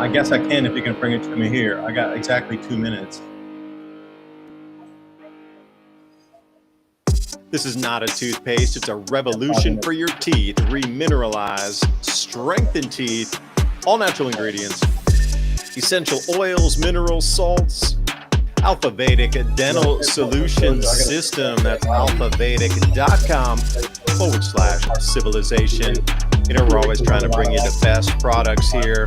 I guess I can if you can bring it to me here. I got exactly 2 minutes. This is not a toothpaste. It's a revolution for your teeth. Remineralize, strengthen teeth, all natural ingredients, essential oils, minerals, salts. Alpha Vedic Dental Solutions System. That's alphavedic.com/civilization. You know, we're always trying to bring you the best products here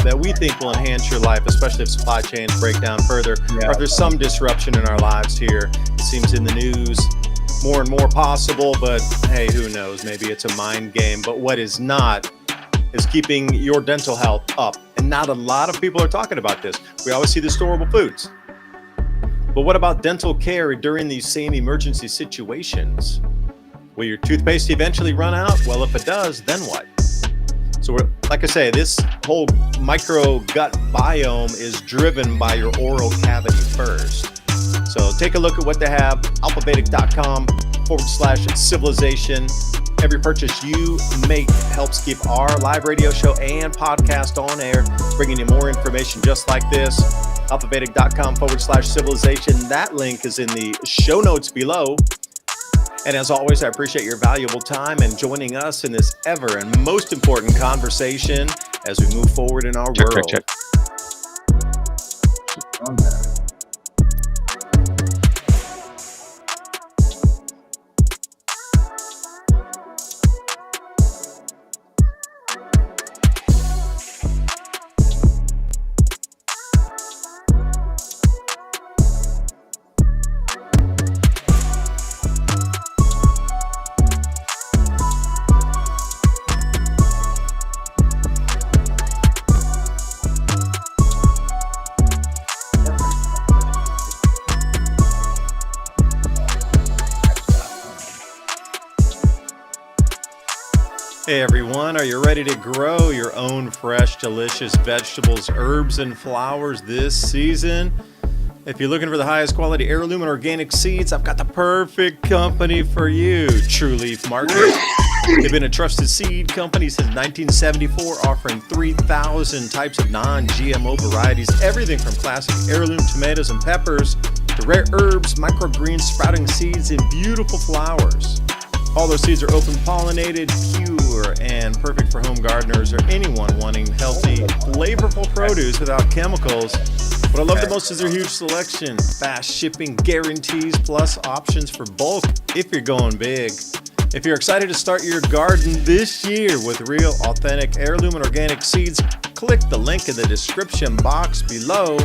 that we think will enhance your life, especially if supply chains break down further, or if there's some disruption in our lives here. It seems in the news more and more possible, but hey, who knows? Maybe it's a mind game. But what is not is keeping your dental health up. And not a lot of people are talking about this. We always see the storable foods. But what about dental care during these same emergency situations? Will your toothpaste eventually run out? Well, if it does, then what? So like I say, this whole micro gut biome is driven by your oral cavity first. So take a look at what they have, alphavedic.com/civilization. Every purchase you make helps keep our live radio show and podcast on air, bringing you more information just like this. alphavedic.com/civilization. That link is in the show notes below. And as always, I appreciate your valuable time and joining us in this ever and most important conversation as we move forward in our world. Check. Hey everyone, are you ready to grow your own fresh, delicious vegetables, herbs, and flowers this season? If you're looking for the highest quality heirloom and organic seeds, I've got the perfect company for you, True Leaf Market. They've been a trusted seed company since 1974, offering 3,000 types of non-GMO varieties, everything from classic heirloom tomatoes and peppers to rare herbs, microgreens, sprouting seeds, and beautiful flowers. All those seeds are open pollinated, pure, and perfect for home gardeners or anyone wanting healthy, flavorful produce without chemicals. What I love the most is their huge selection, fast shipping guarantees, plus options for bulk if you're going big. If you're excited to start your garden this year with real, authentic heirloom and organic seeds, click the link in the description box below.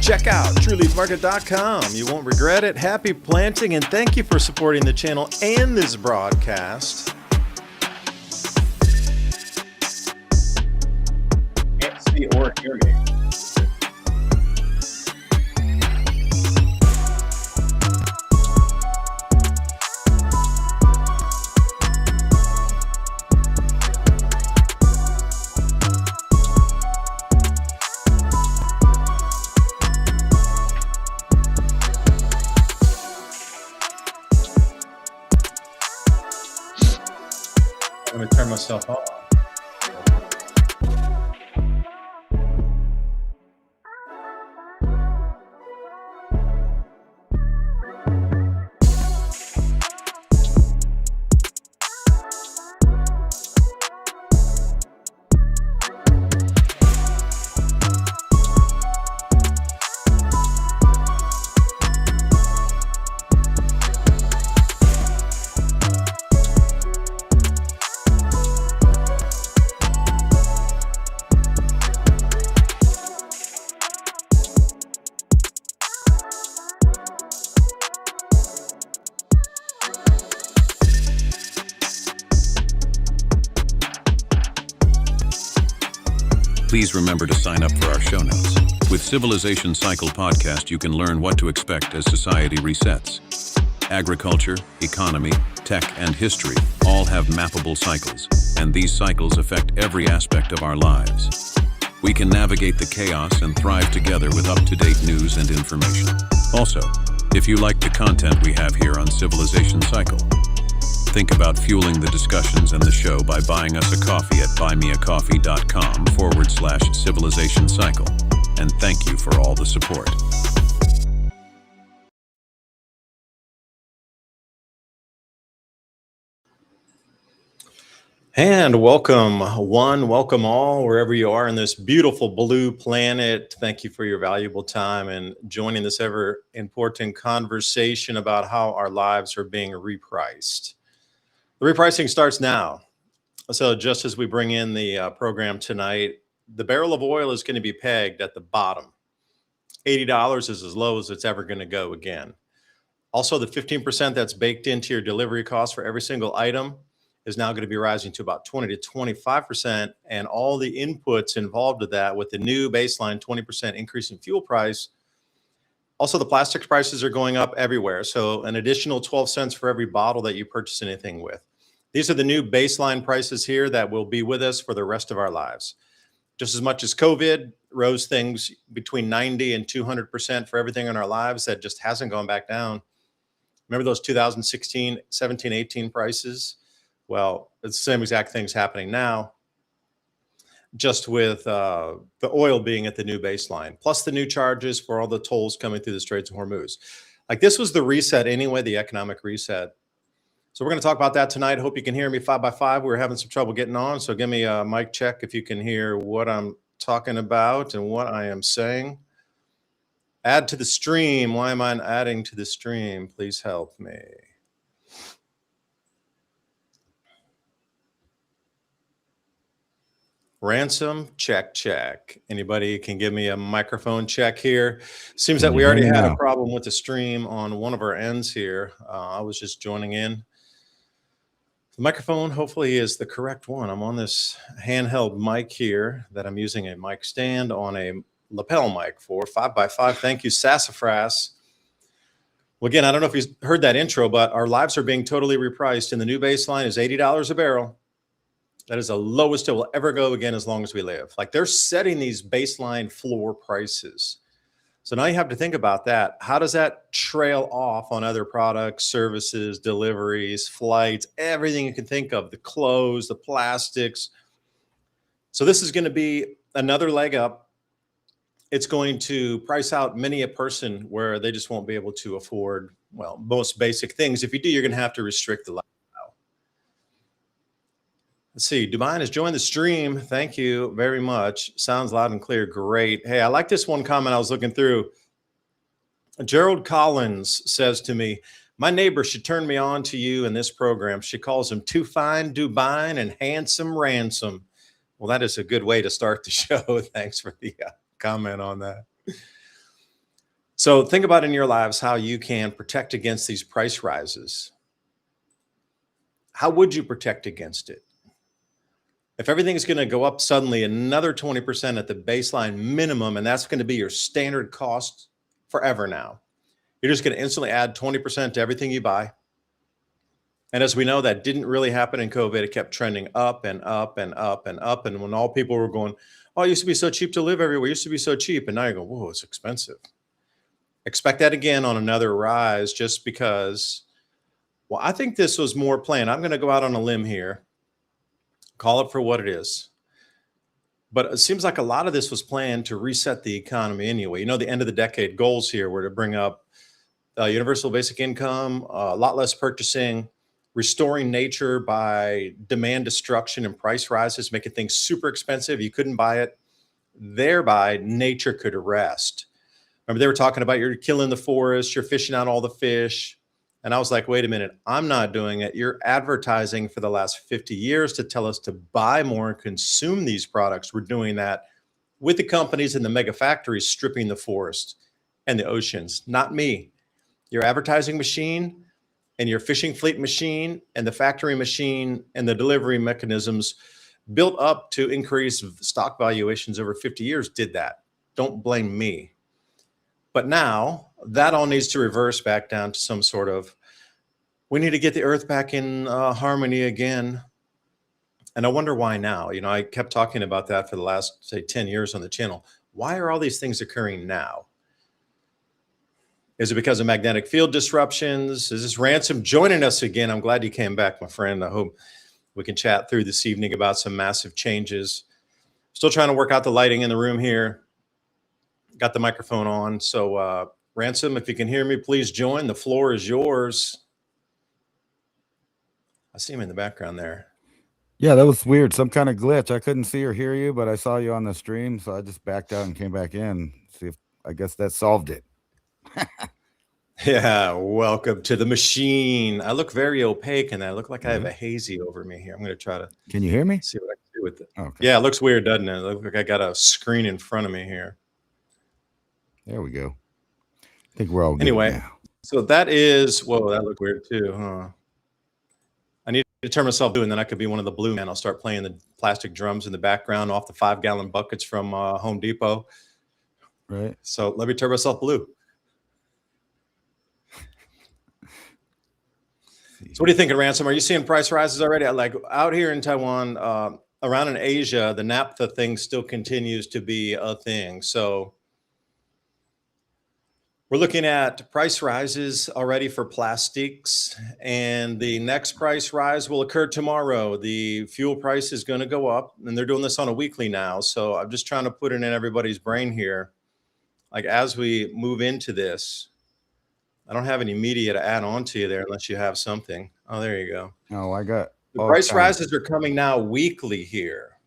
Check out TrueLeafMarket.com. You won't regret it. Happy planting, and thank you for supporting the channel and this broadcast. Can't see or hear me. I'm going to turn myself off. Please remember to sign up for our show notes. With Civilization Cycle podcast, you can learn what to expect as society resets. Agriculture, economy, tech, and history all have mappable cycles, and these cycles affect every aspect of our lives. We can navigate the chaos and thrive together with up-to-date news and information. Also, if you like the content we have here on Civilization Cycle, Think about fueling the discussions and the show by buying us a coffee at buymeacoffee.com/civilization cycle. And thank you for all the support. And welcome one, welcome all, wherever you are in this beautiful blue planet. Thank you for your valuable time and joining this ever important conversation about how our lives are being repriced. The repricing starts now. So just as we bring in the program tonight, the barrel of oil is going to be pegged at the bottom. $80 is as low as it's ever going to go again. Also, the 15% that's baked into your delivery cost for every single item is now going to be rising to about 20 to 25%. And all the inputs involved with that, with the new baseline 20% increase in fuel price. Also, the plastics prices are going up everywhere. So an additional 12 cents for every bottle that you purchase anything with. These are the new baseline prices here that will be with us for the rest of our lives. Just as much as COVID rose things between 90 and 200% for everything in our lives, that just hasn't gone back down. Remember those 2016, 17, 18 prices? Well, it's the same exact things happening now, just with the oil being at the new baseline, plus the new charges for all the tolls coming through the Straits of Hormuz. Like, this was the reset anyway, the economic reset. So we're going to talk about that tonight. Hope you can hear me 5x5. We're having some trouble getting on, so give me a mic check if you can hear what I'm talking about and what I am saying. Add to the stream. Why am I adding to the stream? Please help me. Ransom, check. Anybody can give me a microphone check here. Seems that we already had a problem with the stream on one of our ends here. I was just joining in. The microphone hopefully is the correct one. I'm on this handheld mic here that I'm using a mic stand on a lapel mic for 5x5. Thank you, Sassafras. Well, again, I don't know if you heard that intro, but our lives are being totally repriced, and the new baseline is $80 a barrel. That is the lowest it will ever go again as long as we live. Like, they're setting these baseline floor prices. So now you have to think about that. How does that trail off on other products, services, deliveries, flights, everything you can think of, the clothes, the plastics. So this is going to be another leg up. It's going to price out many a person where they just won't be able to afford, well, most basic things. If you do, you're going to have to restrict the lifestyle. Let's see. Dubai has joined the stream. Thank you very much. Sounds loud and clear. Great. Hey, I like this one comment I was looking through. Gerald Collins says to me, my neighbor should turn me on to you in this program. She calls him Too Fine, Dubai, and Handsome Ransom. Well, that is a good way to start the show. Thanks for the comment on that. So think about in your lives how you can protect against these price rises. How would you protect against it? If everything's going to go up suddenly another 20% at the baseline minimum, and that's going to be your standard cost forever now, you're just going to instantly add 20% to everything you buy. And as we know, that didn't really happen in COVID. It kept trending up and up and up and up. And when all people were going, oh, it used to be so cheap to live everywhere. It used to be so cheap. And now you go, whoa, it's expensive. Expect that again on another rise, just because, well, I think this was more planned. I'm going to go out on a limb here. Call it for what it is. But it seems like a lot of this was planned to reset the economy anyway. You know, the end of the decade goals here were to bring up universal basic income, a lot less purchasing, restoring nature by demand destruction and price rises, making things super expensive. You couldn't buy it. Thereby, nature could rest. Remember, they were talking about you're killing the forest, you're fishing out all the fish. And I was like, wait a minute, I'm not doing it. You're advertising for the last 50 years to tell us to buy more and consume these products. We're doing that with the companies and the mega factories stripping the forest and the oceans, not me. Your advertising machine and your fishing fleet machine and the factory machine and the delivery mechanisms built up to increase stock valuations over 50 years did that. Don't blame me. But now that all needs to reverse back down to some sort of, we need to get the earth back in harmony again. And I wonder why now. You know, I kept talking about that for the last, say, 10 years on the channel. Why are all these things occurring now? Is it because of magnetic field disruptions? Is this Ransom joining us again? I'm glad you came back, my friend. I hope we can chat through this evening about some massive changes. Still trying to work out the lighting in the room here. Got the microphone on. So Ransom, if you can hear me, please join. The floor is yours. I see him in the background there. Yeah, that was weird. Some kind of glitch. I couldn't see or hear you, but I saw you on the stream, so I just backed out and came back in. See if I guess that solved it. Yeah, welcome to the machine. I look very opaque, and I look like I have a hazy over me here. I'm going to try to. Can you hear me? See what I can do with it. Okay. Yeah, it looks weird, doesn't it? It looks like I got a screen in front of me here. There we go. I think we're all good anyway now. So that is, whoa, that looked weird too, huh? I need to turn myself blue, and then I could be one of the blue men. I'll start playing the plastic drums in the background off the 5-gallon buckets from Home Depot. Right. So let me turn myself blue. So what are you thinking, Ransom? Are you seeing price rises already? Like out here in Taiwan, around in Asia, the naphtha thing still continues to be a thing. So we're looking at price rises already for plastics, and the next price rise will occur tomorrow. The fuel price is going to go up, and they're doing this on a weekly now. So I'm just trying to put it in everybody's brain here. Like as we move into this, I don't have any media to add on to you there unless you have something. Oh, there you go. Oh, I got the price rises are coming now weekly here.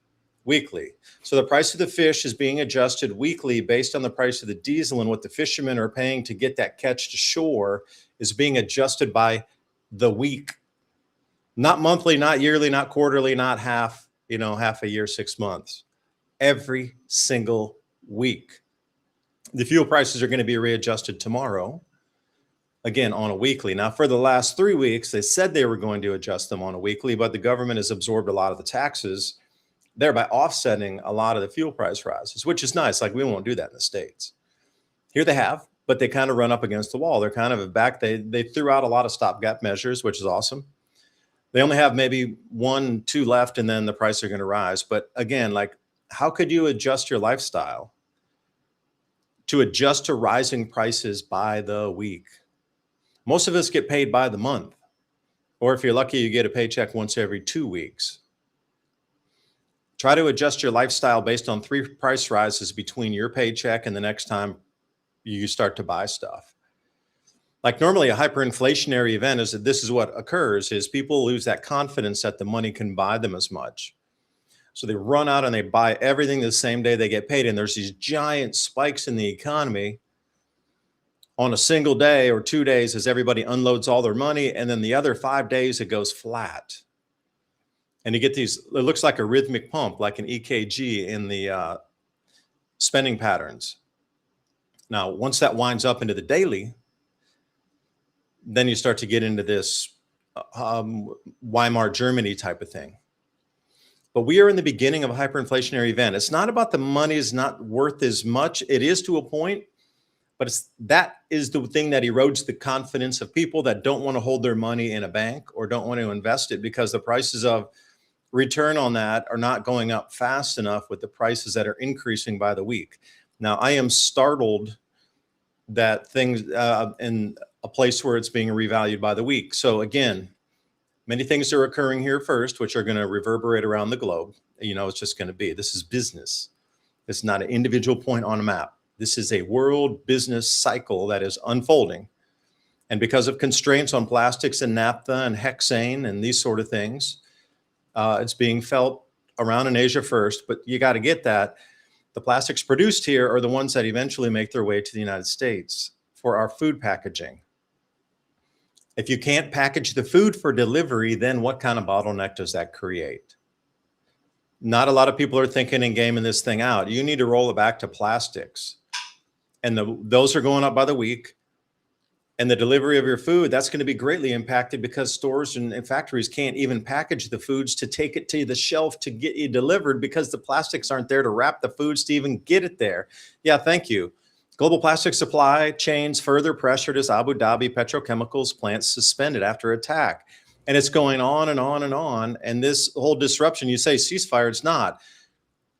Weekly. So the price of the fish is being adjusted weekly based on the price of the diesel, and what the fishermen are paying to get that catch to shore is being adjusted by the week. Not monthly, not yearly, not quarterly, not half a year, 6 months. Every single week. The fuel prices are going to be readjusted tomorrow. Again, on a weekly. Now, for the last 3 weeks, they said they were going to adjust them on a weekly, but the government has absorbed a lot of the taxes, thereby offsetting a lot of the fuel price rises, which is nice. Like, we won't do that in the States. Here they have, but they kind of run up against the wall. They're kind of back. They threw out a lot of stopgap measures, which is awesome. They only have maybe 1, 2 left, and then the price are going to rise. But again, like, how could you adjust your lifestyle to adjust to rising prices by the week? Most of us get paid by the month, or if you're lucky, you get a paycheck once every 2 weeks. Try to adjust your lifestyle based on 3 price rises between your paycheck and the next time you start to buy stuff. Like normally a hyperinflationary event is that this is what occurs is people lose that confidence that the money can buy them as much. So they run out and they buy everything the same day they get paid. And there's these giant spikes in the economy on a single day or 2 days as everybody unloads all their money. And then the other 5 days, it goes flat. And you get these, it looks like a rhythmic pump, like an EKG in the spending patterns. Now, once that winds up into the daily, then you start to get into this Weimar Germany type of thing. But we are in the beginning of a hyperinflationary event. It's not about the money is not worth as much. It is to a point. But that is the thing that erodes the confidence of people that don't want to hold their money in a bank or don't want to invest it because the prices of return on that are not going up fast enough with the prices that are increasing by the week. Now, I am startled that things in a place where it's being revalued by the week. So again, many things are occurring here first, which are going to reverberate around the globe. It's just going to be, this is business. It's not an individual point on a map. This is a world business cycle that is unfolding. And because of constraints on plastics and naphtha and hexane and these sort of things, it's being felt around in Asia first. But you got to get that. The plastics produced here are the ones that eventually make their way to the United States for our food packaging. If you can't package the food for delivery, then what kind of bottleneck does that create? Not a lot of people are thinking and gaming this thing out. You need to roll it back to plastics. And those are going up by the week. And the delivery of your food, that's going to be greatly impacted because stores and factories can't even package the foods to take it to the shelf to get you delivered because the plastics aren't there to wrap the foods to even get it there. Yeah, thank you. Global plastic supply chains further pressured as Abu Dhabi petrochemicals plants suspended after attack. And it's going on and on and on. And this whole disruption, you say ceasefire, it's not.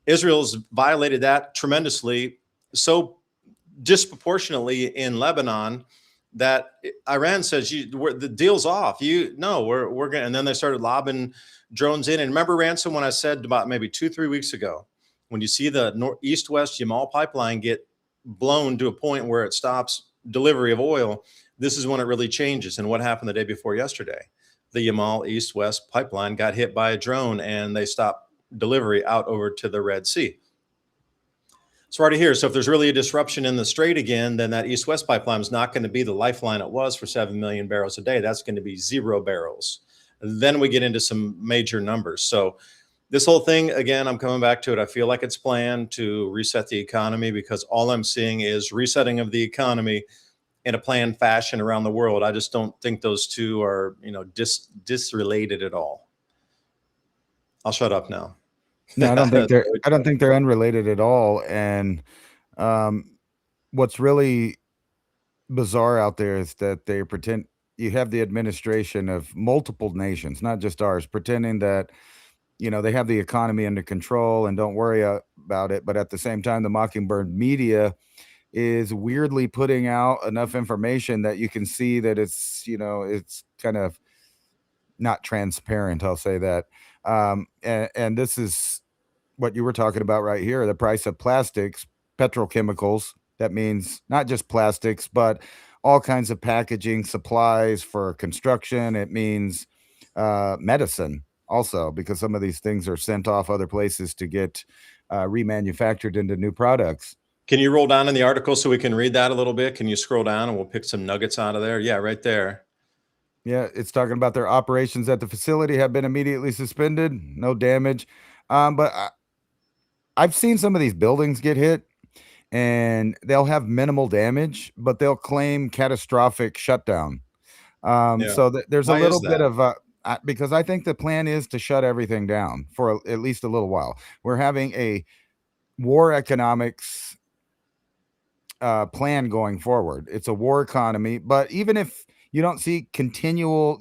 Israel's violated that tremendously, so disproportionately in Lebanon, that Iran says the deal's off. We're gonna, and then they started lobbing drones in. And remember ransom when I said about maybe 2-3 weeks ago, when you see the east-west Yamal pipeline get blown to a point where it stops delivery of oil, this is when it really changes. And what happened the day before yesterday? The Yamal east-west pipeline got hit by a drone and they stopped delivery out over to the Red Sea. It's already here. So if there's really a disruption in the strait again, then that east-west pipeline is not going to be the lifeline it was for 7 million barrels a day. That's going to be 0 barrels. Then we get into some major numbers. So this whole thing, again, I'm coming back to it. I feel like it's planned to reset the economy, because all I'm seeing is resetting of the economy in a planned fashion around the world. I just don't think those two are, disrelated at all. I'll shut up now. No, I don't think they're unrelated at all. And what's really bizarre out there is that they pretend you have the administration of multiple nations, not just ours, pretending that they have the economy under control and don't worry about it. But at the same time, the Mockingbird media is weirdly putting out enough information that you can see that it's kind of not transparent. I'll say that. And this is what you were talking about right here, the price of plastics, petrochemicals. That means not just plastics, but all kinds of packaging, supplies for construction. It means medicine also, because some of these things are sent off other places to get remanufactured into new products. Can you roll down in the article so we can read that a little bit? Can you scroll down and we'll pick some nuggets out of there? Yeah, right there. Yeah, it's talking about their operations at the facility have been immediately suspended. No damage. But I've seen some of these buildings get hit and they'll have minimal damage, but they'll claim catastrophic shutdown. So there's Why a little is bit that? of because I think the plan is to shut everything down for at least a little while. We're having a war economics plan going forward. It's a war economy, but even if you don't see continual,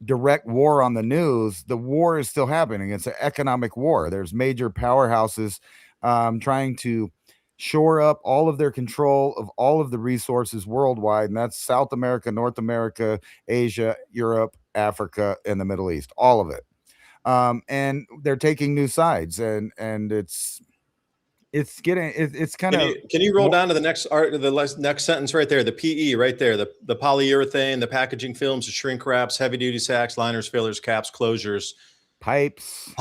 direct war on the news, the war is still happening. It's an economic war. There's major powerhouses trying to shore up all of their control of all of the resources worldwide, and that's South America, North America, Asia, Europe, Africa, and the Middle East, all of it. And they're taking new sides, and it's kind of. Can you roll down to the next sentence right there? The PE right there, the polyurethane, the packaging films, the shrink wraps, heavy duty sacks, liners, fillers, caps, closures, pipes.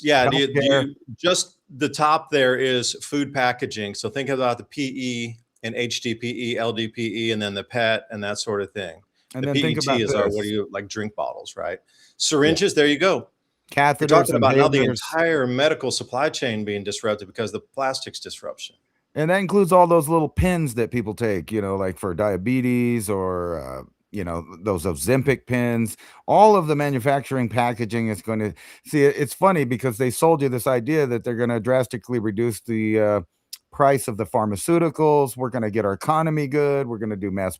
Yeah, do you just the top there is food packaging. So think about the PE and HDPE, LDPE, and then the PET and that sort of thing. And the then PET think about is this. what do you like, drink bottles, right? Syringes, there you go. Catheters. You're talking about now the entire medical supply chain being disrupted because of the plastics disruption. And that includes all those little pins that people take, like for diabetes or, those Ozempic pins. All of the manufacturing packaging is going to see. It's funny because they sold you this idea that they're going to drastically reduce the price of the pharmaceuticals. We're going to get our economy good. We're going to do mass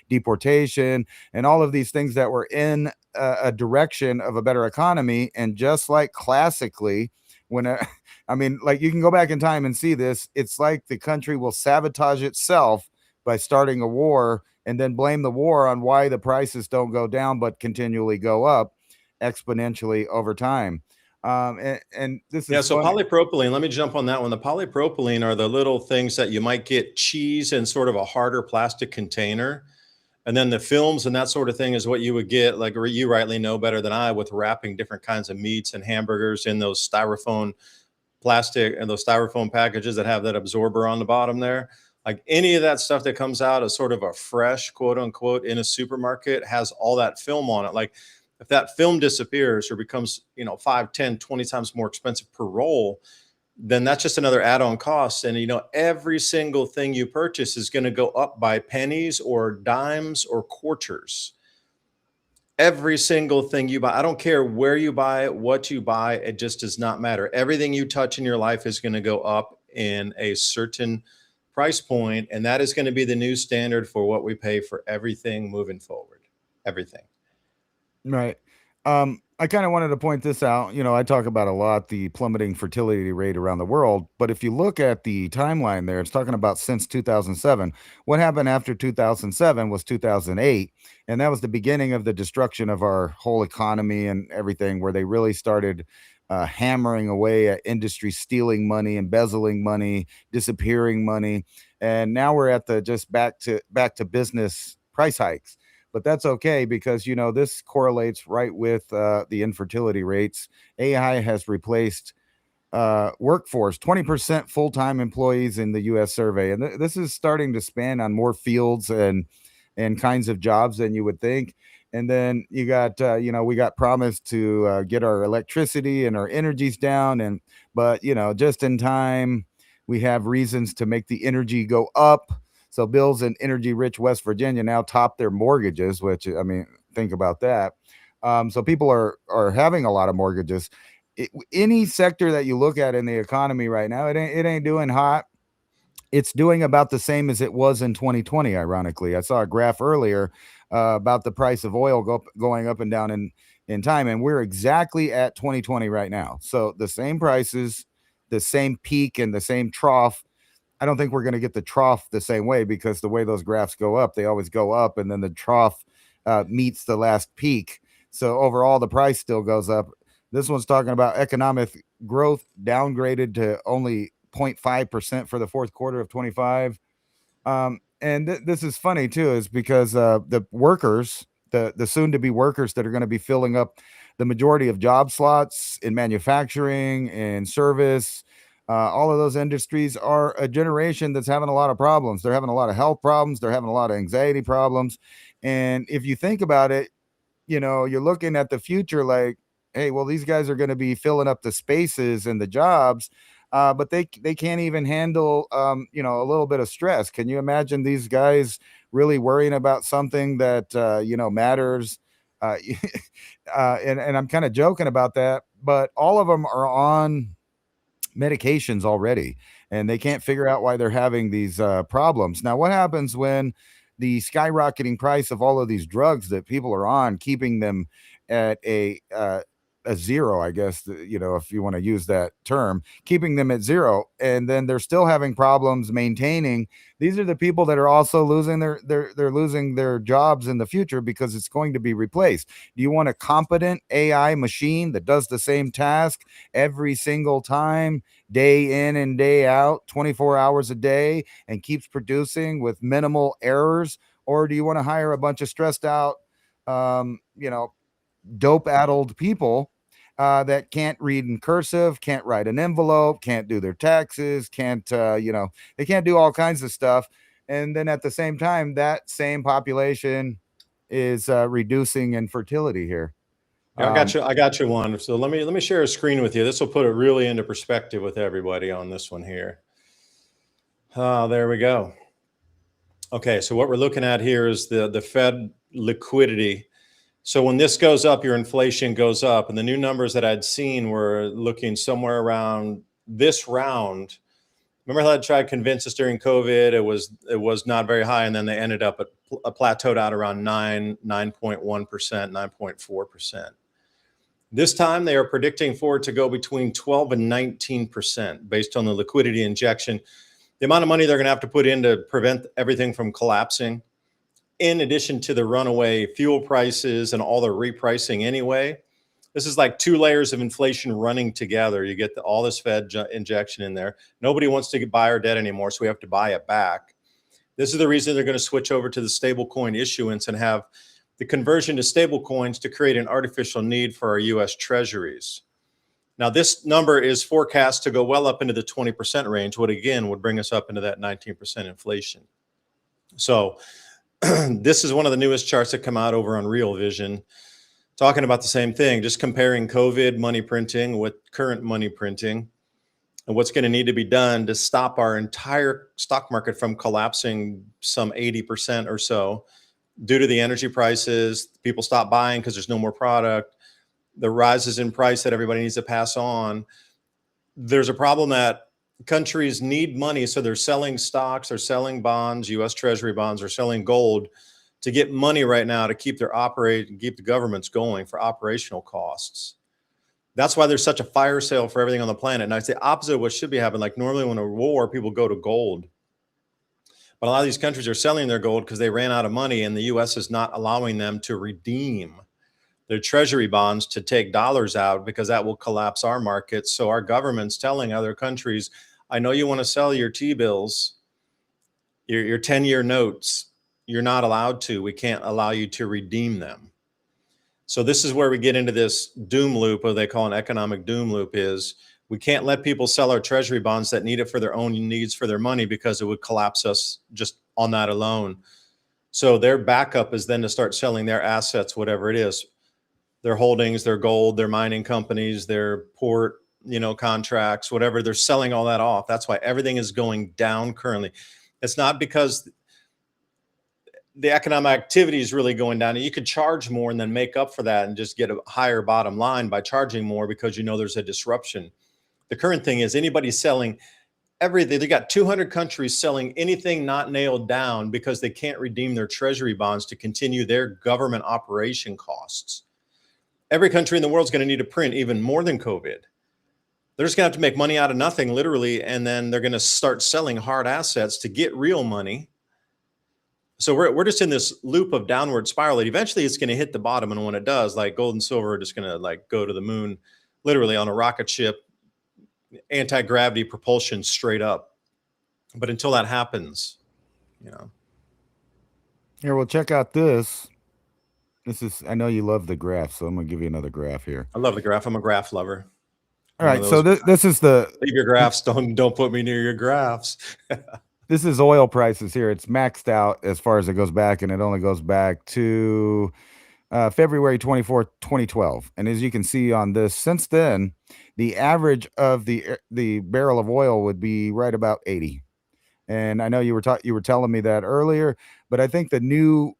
deportation and all of these things that were in a direction of a better economy. And just like classically, like you can go back in time and see this, it's like the country will sabotage itself by starting a war and then blame the war on why the prices don't go down, but continually go up exponentially over time. And this is so polypropylene, let me jump on that one. The polypropylene are the little things that you might get cheese in sort of a harder plastic container. And then the films and that sort of thing is what you would get, like you rightly know better than I, with wrapping different kinds of meats and hamburgers in those styrofoam plastic and those styrofoam packages that have that absorber on the bottom there. Like any of that stuff that comes out as sort of a fresh, quote unquote, in a supermarket has all that film on it. Like if that film disappears or becomes, 5, 10, 20 times more expensive per roll, then that's just another add-on cost. And, every single thing you purchase is going to go up by pennies or dimes or quarters. Every single thing you buy, I don't care where you buy it, what you buy, it just does not matter. Everything you touch in your life is going to go up in a certain price point, and that is going to be the new standard for what we pay for everything moving forward. Everything. Right. I kind of wanted to point this out. You know, I talk about a lot the plummeting fertility rate around the world, but if you look at the timeline there, it's talking about since 2007. What happened after 2007 was 2008, and that was the beginning of the destruction of our whole economy and everything, where they really started hammering away at industry, stealing money, embezzling money, disappearing money, and now we're at the just back to business price hikes, but that's okay because you know this correlates right with the infertility rates. AI has replaced workforce 20% full-time employees in the U.S. survey, and this is starting to span on more fields and kinds of jobs than you would think. And then you got you know, we got promised to get our electricity and our energies down, and but you know, just in time we have reasons to make the energy go up. So bills in energy rich West Virginia now top their mortgages, which I mean, think about that. So people are having a lot of mortgages. Any sector that you look at in the economy right now, it ain't doing hot. It's doing about the same as it was in 2020. Ironically, I saw a graph earlier about the price of oil going up and down in time, and we're exactly at 2020 right now. So the same prices, the same peak, and the same trough. I don't think we're going to get the trough the same way because the way those graphs go up, they always go up, and then the trough meets the last peak. So overall, the price still goes up. This one's talking about economic growth downgraded to only 0.5% for the fourth quarter of 25. And this is funny too, is because the workers, the soon to be workers that are going to be filling up the majority of job slots in manufacturing and service, all of those industries are a generation that's having a lot of problems. They're having a lot of health problems. They're having a lot of anxiety problems. And if you think about it, you know, you're looking at the future like, hey, well, these guys are going to be filling up the spaces and the jobs, but they can't even handle, you know, a little bit of stress. Can you imagine these guys really worrying about something that you know, matters? Uh, and I'm kind of joking about that, but all of them are on medications already, and they can't figure out why they're having these problems. Now, what happens when the skyrocketing price of all of these drugs that people are on, keeping them at a zero, I guess, you know, if you want to use that term, keeping them at zero, and then they're still having problems maintaining. These are the people that are also losing they're losing their jobs in the future because it's going to be replaced. Do you want a competent AI machine that does the same task every single time, day in and day out, 24 hours a day, and keeps producing with minimal errors? Or do you want to hire a bunch of stressed out, you know, dope addled people that can't read in cursive, can't write an envelope, can't do their taxes, can't, you know, they can't do all kinds of stuff. And then at the same time, that same population is reducing in fertility here. Yeah, I got you. I got you one. So let me share a screen with you. This will put it really into perspective with everybody on this one here. There we go. Okay, so what we're looking at here is the Fed liquidity. So when this goes up, your inflation goes up, and the new numbers that I'd seen were looking somewhere around this round. Remember how I tried to convince us during COVID? It was not very high, and then they ended up at a plateaued out around 9.1%, 9.4%. This time they are predicting for it to go between 12 and 19% based on the liquidity injection, the amount of money they're going to have to put in to prevent everything from collapsing, in addition to the runaway fuel prices and all the repricing anyway. This is like two layers of inflation running together. You get all this Fed injection in there. Nobody wants to buy our debt anymore, so we have to buy it back. This is the reason they're going to switch over to the stable coin issuance and have the conversion to stable coins to create an artificial need for our U.S. treasuries. Now, this number is forecast to go well up into the 20% range, what again would bring us up into that 19% inflation. So this is one of the newest charts that come out over on Real Vision, talking about the same thing, just comparing COVID money printing with current money printing and what's going to need to be done to stop our entire stock market from collapsing some 80% or so due to the energy prices. People stop buying because there's no more product, the rises in price that everybody needs to pass on. There's a problem that countries need money, so they're selling stocks, they're selling bonds, U.S. Treasury bonds, or selling gold to get money right now to keep keep the governments going for operational costs. That's why there's such a fire sale for everything on the planet. And it's the opposite of what should be happening. Like normally when a war, people go to gold. But a lot of these countries are selling their gold because they ran out of money, and the US is not allowing them to redeem their treasury bonds to take dollars out because that will collapse our markets. So our government's telling other countries, I know you want to sell your T-bills, your 10-year notes. You're not allowed to. We can't allow you to redeem them. So this is where we get into this doom loop, or they call an economic doom loop, is we can't let people sell our treasury bonds that need it for their own needs for their money because it would collapse us just on that alone. So their backup is then to start selling their assets, whatever it is, their holdings, their gold, their mining companies, their port, contracts, whatever. They're selling all that off. That's why everything is going down currently. It's not because the economic activity is really going down. You could charge more and then make up for that and just get a higher bottom line by charging more because there's a disruption. The current thing is anybody selling everything. They got 200 countries selling anything not nailed down because they can't redeem their treasury bonds to continue their government operation costs. Every country in the world is going to need to print even more than COVID. They're just going to have to make money out of nothing, literally, and then they're going to start selling hard assets to get real money. So we're just in this loop of downward spiral. Eventually, it's going to hit the bottom, and when it does, like gold and silver are just going to go to the moon, literally on a rocket ship, anti-gravity propulsion straight up. But until that happens, Here, well, check out this. I know you love the graph, so I'm going to give you another graph here. I love the graph. I'm a graph lover. All right, so this is leave your graphs. Don't put me near your graphs. This is oil prices here. It's maxed out as far as it goes back, and it only goes back to February 24th, 2012. And as you can see on this, since then, the average of the barrel of oil would be right about 80. And I know you were telling me that earlier, but I think the new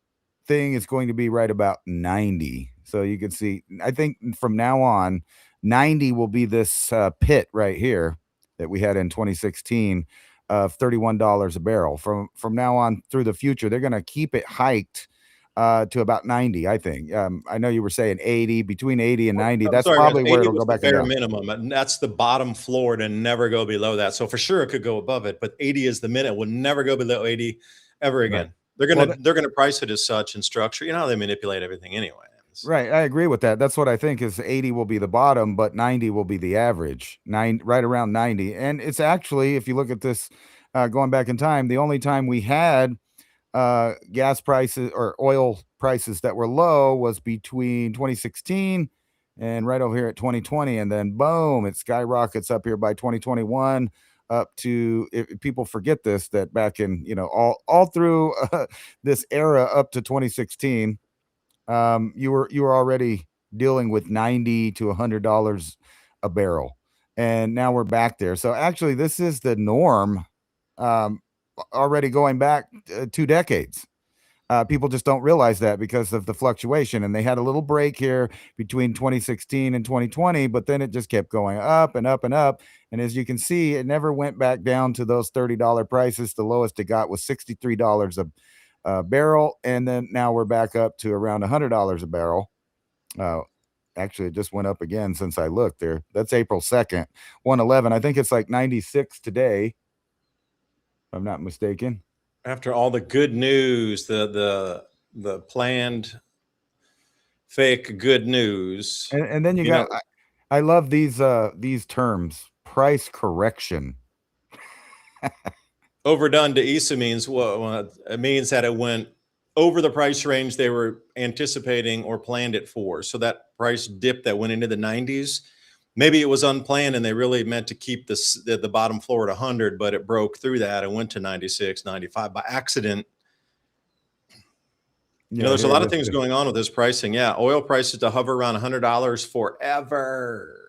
thing is going to be right about 90. So you can see, I think from now on, 90 will be this pit right here that we had in 2016 of $31 a barrel. From now on through the future, they're going to keep it hiked to about 90, I think. I know you were saying 80, between 80 and 90. That's probably where it'll go back bare minimum. And that's the bottom floor to never go below that. So for sure it could go above it, but 80 is the minute. Will never go below 80 ever again. Right. They're gonna price it as such and structure. You know how they manipulate everything anyway. Right. I agree with that. That's what I think is 80 will be the bottom, but 90 will be the average. Right around 90. And it's actually, if you look at this going back in time, the only time we had gas prices or oil prices that were low was between 2016 and right over here at 2020. And then boom, it skyrockets up here by 2021 up to, if people forget this, that back in, all through this era up to 2016, you were already dealing with $90 to $100 a barrel, and now we're back there. So actually, this is the norm, already going back 2 decades. People just don't realize that because of the fluctuation, and they had a little break here between 2016 and 2020, but then it just kept going up and up and up. And as you can see, it never went back down to those $30 prices. The lowest it got was $63 a barrel, and then now we're back up to around $100 a barrel. Actually, it just went up again since I looked there. That's April 2nd, 111. I think it's like 96 today, if I'm not mistaken. After all the good news, the planned fake good news, and then you got. I love these terms: price correction. Overdone to ESA means what? It means that it went over the price range they were anticipating or planned it for. So that price dip that went into the 90s, maybe it was unplanned and they really meant to keep the bottom floor at 100, but it broke through that and went to 96, 95 by accident. There's a lot of things going on with this pricing. Yeah, oil prices to hover around $100 forever.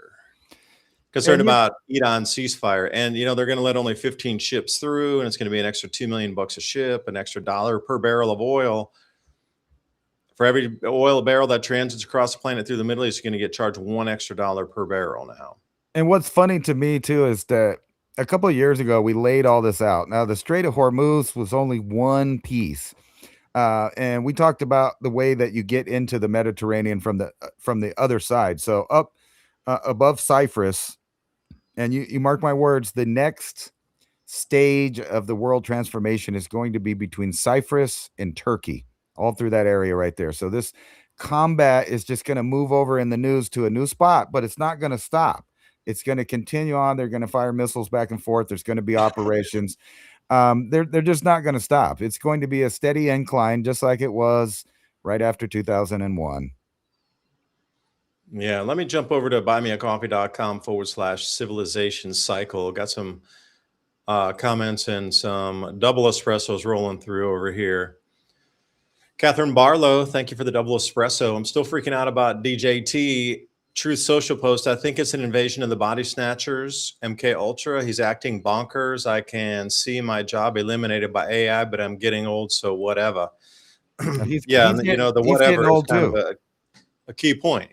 Concerned about Iran ceasefire, and they're going to let only 15 ships through, and it's going to be an extra $2 million a ship, an extra $1 per barrel of oil. For every oil barrel that transits across the planet through the Middle East, you're going to get charged $1 extra per barrel now. And what's funny to me too is that a couple of years ago we laid all this out. Now the Strait of Hormuz was only one piece And we talked about the way that you get into the Mediterranean from the other side. So up above Cyprus, and you mark my words, the next stage of the world transformation is going to be between Cyprus and Turkey, all through that area right there. So this combat is just going to move over in the news to a new spot, but it's not going to stop. It's going to continue on. They're going to fire missiles back and forth. There's going to be operations. They're just not going to stop. It's going to be a steady incline, just like it was right after 2001. Yeah, let me jump over to buymeacoffee.com/civilization cycle. Got some comments and some double espressos rolling through over here. Catherine Barlow, thank you for the double espresso. I'm still freaking out about DJT Truth Social post. I think it's an invasion of the body snatchers. MK Ultra. He's acting bonkers. I can see my job eliminated by AI, but I'm getting old, so whatever. Yeah, and the whatever is kind of a key point,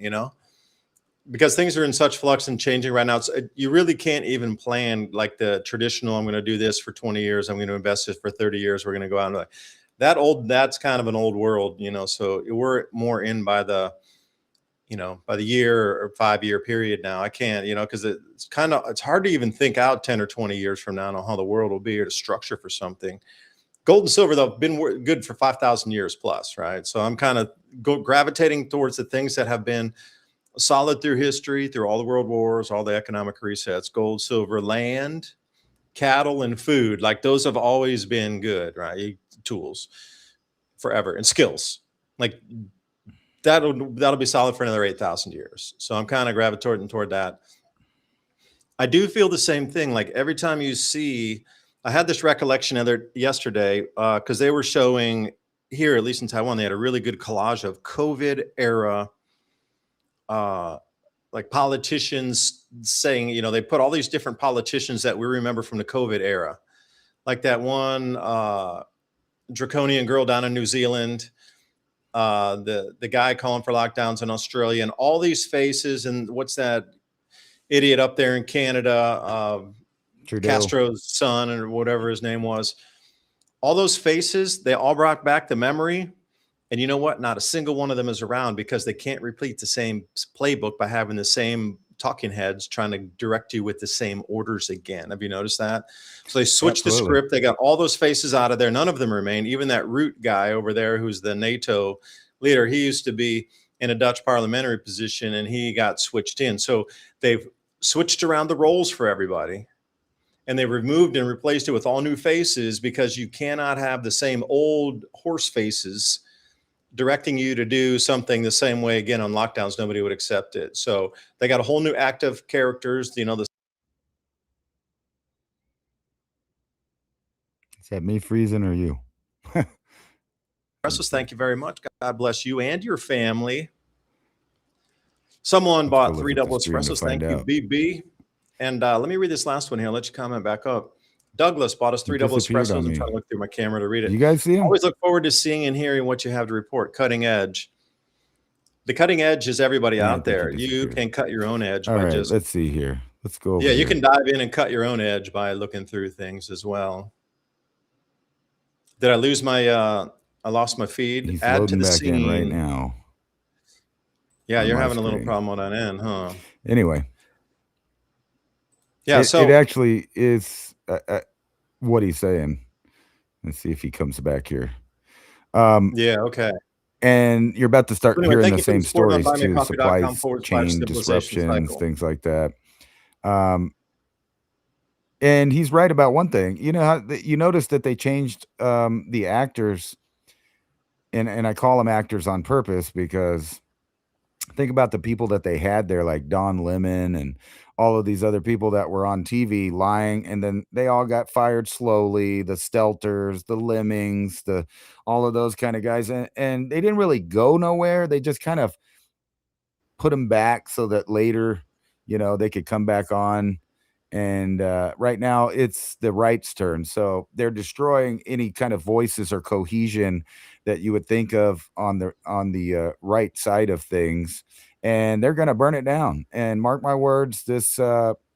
because things are in such flux and changing right now. You really can't even plan like the traditional, I'm going to do this for 20 years. I'm going to invest this for 30 years. We're going to go out and that's kind of an old world, so we're more in by the year or 5-year period now. I can't, because it's hard to even think out 10 or 20 years from now on how the world will be or to structure for something. Gold and silver, though, have been good for 5,000 years plus, right? So I'm kind of gravitating towards the things that have been solid through history, through all the world wars, all the economic resets. Gold, silver, land, cattle, and food. Like those have always been good, right? Tools forever, and skills. Like that'll be solid for another 8,000 years. So I'm kind of gravitating toward that. I do feel the same thing. Like every time you see, I had this recollection yesterday because they were showing here, at least in Taiwan, they had a really good collage of COVID era, like politicians saying, they put all these different politicians that we remember from the COVID era, like that one draconian girl down in New Zealand, the guy calling for lockdowns in Australia, and all these faces. And what's that idiot up there in Canada, Castro's son or whatever his name was? All those faces, they all brought back the memory. And you know what? Not a single one of them is around because they can't repeat the same playbook by having the same talking heads trying to direct you with the same orders again. Have you noticed that? So they switched the script. They got all those faces out of there. None of them remain. Even that Root guy over there, who's the NATO leader, he used to be in a Dutch parliamentary position and he got switched in. So they've switched around the roles for everybody. And they removed and replaced it with all new faces because you cannot have the same old horse faces directing you to do something the same way again on lockdowns. Nobody would accept it. So they got a whole new active characters, Is that me freezing or you? Thank you very much. God bless you and your family. Someone bought 3 double espressos. Thank you, BB. And let me read this last one here. I'll let you comment back up. Douglas bought us 3 double espressos. I'm trying to look through my camera to read it. You guys see him? Always look forward to seeing and hearing what you have to report. Cutting edge. The cutting edge is everybody out there. You can cut your own edge. All right, let's see here. Let's go over here. You can dive in and cut your own edge by looking through things as well. Did I lose my I lost my feed? He's Add loading to the back scene in right now. Yeah, you're having a little problem on that end, huh? Anyway. Yeah, it actually is what he's saying. Let's see if he comes back here. Yeah, okay. And you're about to start hearing the same stories too. Supply chain disruptions, things like that. And he's right about one thing. You know how you notice that they changed the actors, and I call them actors on purpose because think about the people that they had there, like Don Lemon and all of these other people that were on TV lying, and then they all got fired slowly. The Stelters, the Lemmings, all of those kind of guys, and they didn't really go nowhere. They just kind of put them back so that later, they could come back on. And right now it's the right's turn. So they're destroying any kind of voices or cohesion that you would think of on the right side of things. And they're going to burn it down. And mark my words, this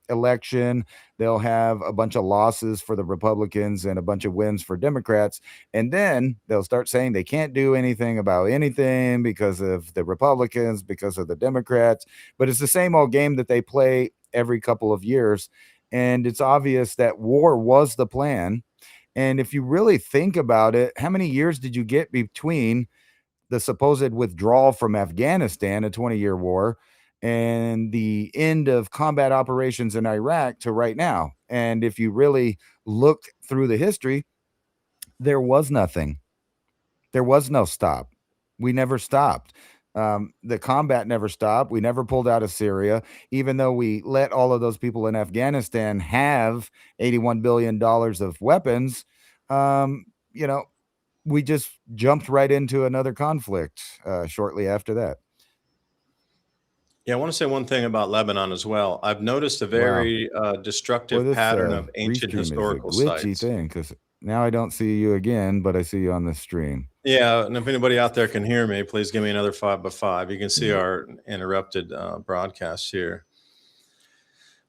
election, they'll have a bunch of losses for the Republicans and a bunch of wins for Democrats. And then they'll start saying they can't do anything about anything because of the Republicans, because of the Democrats. But it's the same old game that they play every couple of years. And it's obvious that war was the plan. And if you really think about it, how many years did you get between the supposed withdrawal from Afghanistan, a 20-year war, and the end of combat operations in Iraq to right now? And if you really look through the history, there was nothing. There was no stop. We never stopped. The combat never stopped. We never pulled out of Syria, even though we let all of those people in Afghanistan have $81 billion of weapons. You know, we just jumped right into another conflict shortly after that. Yeah, I want to say one thing about Lebanon as well. I've noticed a Wow. very Boy, destructive this pattern of ancient restream is a historical glitchy sites. thing because now I don't see you again, but I see you on the stream. Yeah, and if anybody out there can hear me, please give me another 5x5. You can see our interrupted broadcast here.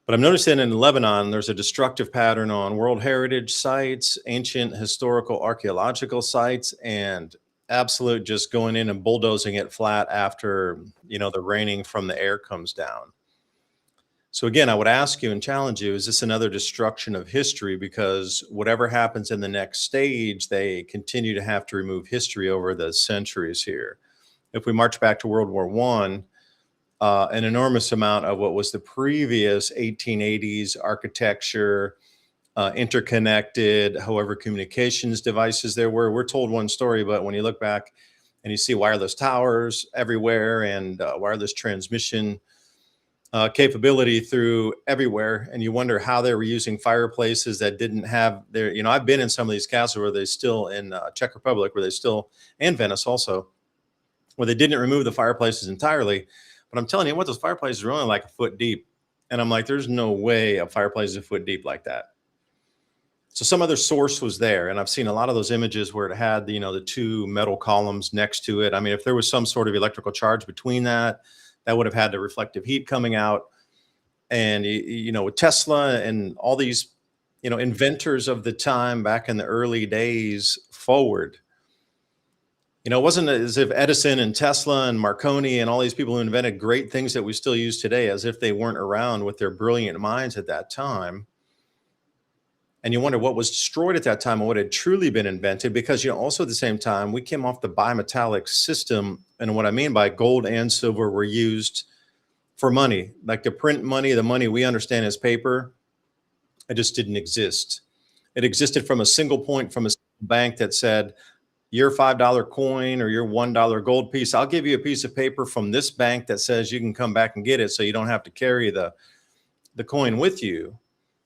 But I'm noticing in Lebanon, there's a destructive pattern on World Heritage sites, ancient historical archaeological sites, and absolute just going in and bulldozing it flat after, the raining from the air comes down. So again, I would ask you and challenge you, is this another destruction of history? Because whatever happens in the next stage, they continue to have to remove history over the centuries here. If we march back to World War I, an enormous amount of what was the previous 1880s architecture, interconnected, however, communications devices there were. We're told one story, but when you look back and you see wireless towers everywhere and wireless transmission capability through everywhere, and you wonder how they were using fireplaces that didn't have their, I've been in some of these castles where they still in Czech Republic, where they still, and Venice also, where they didn't remove the fireplaces entirely. But I'm telling you what, those fireplaces are only like a foot deep. And I'm like, there's no way a fireplace is a foot deep like that. So some other source was there. And I've seen a lot of those images where it had, the two metal columns next to it. I mean, if there was some sort of electrical charge between that would have had the reflective heat coming out. And, with Tesla and all these, inventors of the time back in the early days forward, it wasn't as if Edison and Tesla and Marconi and all these people who invented great things that we still use today, as if they weren't around with their brilliant minds at that time. And you wonder what was destroyed at that time and what had truly been invented, because, also at the same time, we came off the bimetallic system. And what I mean by gold and silver were used for money, like to print money, the money we understand as paper. It just didn't exist. It existed from a single point, from a bank that said, your $5 coin or your $1 gold piece, I'll give you a piece of paper from this bank that says you can come back and get it, so you don't have to carry the coin with you.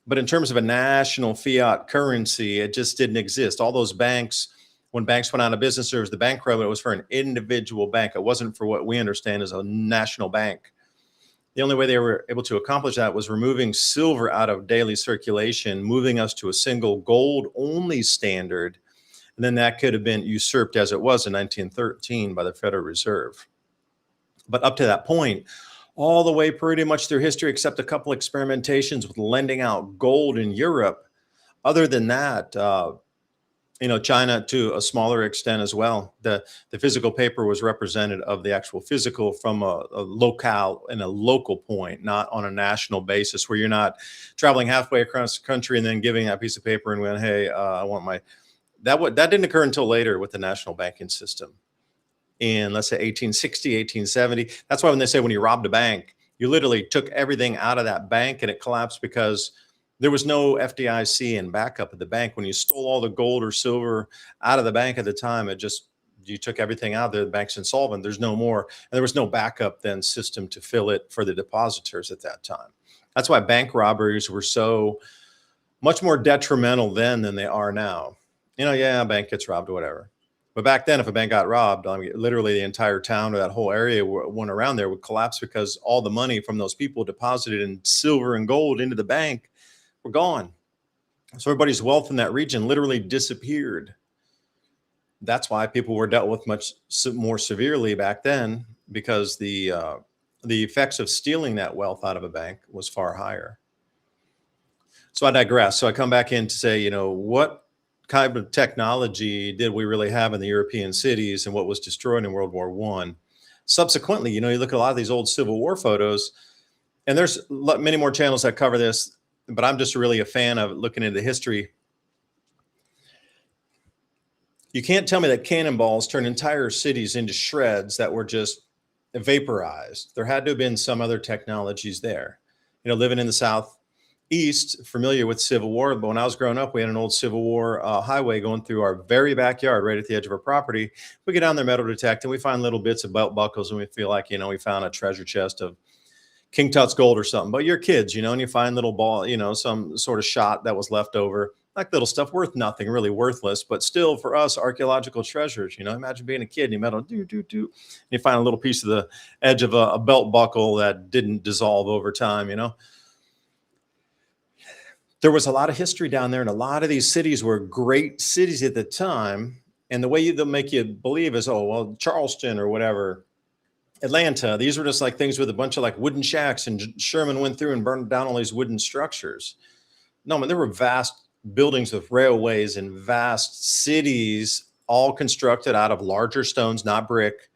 But in terms of a national fiat currency, it just didn't exist. All those banks, when banks went out of business, there was the bank run, it was for an individual bank. It wasn't for what we understand as a national bank. The only way they were able to accomplish that was removing silver out of daily circulation, moving us to a single gold-only standard. And then that could have been usurped, as it was in 1913, by the Federal Reserve. But up to that point, all the way pretty much through history, except a couple experimentations with lending out gold in Europe. Other than that, China to a smaller extent as well. The physical paper was representative of the actual physical from a locale and a local point, not on a national basis, where you're not traveling halfway across the country and then giving that piece of paper and going, hey, I want my... That didn't occur until later with the national banking system in, let's say, 1860, 1870. That's why when they say when you robbed a bank, you literally took everything out of that bank and it collapsed because there was no FDIC and backup at the bank. When you stole all the gold or silver out of the bank at the time, you took everything out there, the bank's insolvent, there's no more. And there was no backup then system to fill it for the depositors at that time. That's why bank robberies were so much more detrimental then than they are now. A bank gets robbed or whatever. But back then, if a bank got robbed, literally the entire town or that whole area one around there would collapse, because all the money from those people deposited in silver and gold into the bank were gone. So everybody's wealth in that region literally disappeared. That's why people were dealt with much more severely back then, because the effects of stealing that wealth out of a bank was far higher. So I digress. So I come back in to say, what kind of technology did we really have in the European cities and what was destroyed in World War One? Subsequently, you look at a lot of these old Civil War photos, and there's many more channels that cover this, but I'm just really a fan of looking into history. You can't tell me that cannonballs turned entire cities into shreds that were just vaporized. There had to have been some other technologies there. Living in the Southeast, familiar with Civil War, but when I was growing up, we had an old Civil War highway going through our very backyard, right at the edge of our property. We get down there, metal detect, and we find little bits of belt buckles, and we feel like, we found a treasure chest of King Tut's gold or something. But you're kids, and you find little ball, some sort of shot that was left over, like little stuff worth nothing, really worthless, but still for us, archaeological treasures. Imagine being a kid and you metal and you find a little piece of the edge of a belt buckle that didn't dissolve over time. There was a lot of history down there, and a lot of these cities were great cities at the time. And the way they'll make you believe is, oh, well, Charleston or whatever, Atlanta, these were just like things with a bunch of like wooden shacks, and Sherman went through and burned down all these wooden structures. No, man, there were vast buildings with railways and vast cities, all constructed out of larger stones, not brick.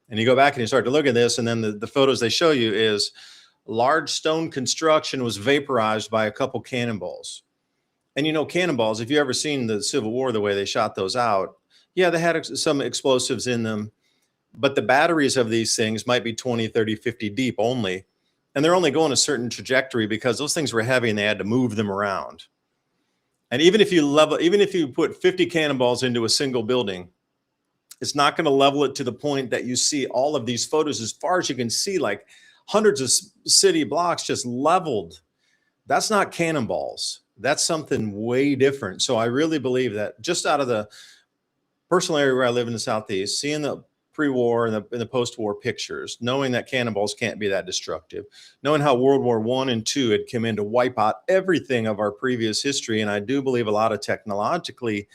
And you go back and you start to look at this, and then the photos they show you is large stone construction was vaporized by a couple cannonballs. And cannonballs, if you ever seen the Civil War, the way they shot those out, yeah, they had some explosives in them, but the batteries of these things might be 20, 30, 50 deep only. And they're only going a certain trajectory because those things were heavy and they had to move them around. And even if you put 50 cannonballs into a single building, it's not going to level it to the point that you see all of these photos as far as you can see, like hundreds of city blocks just leveled. That's not cannonballs. That's something way different. So I really believe that just out of the personal area where I live in the Southeast, seeing the pre-war and the post-war pictures, knowing that cannonballs can't be that destructive, knowing how World War I and II had come in to wipe out everything of our previous history. And I do believe a lot of technologically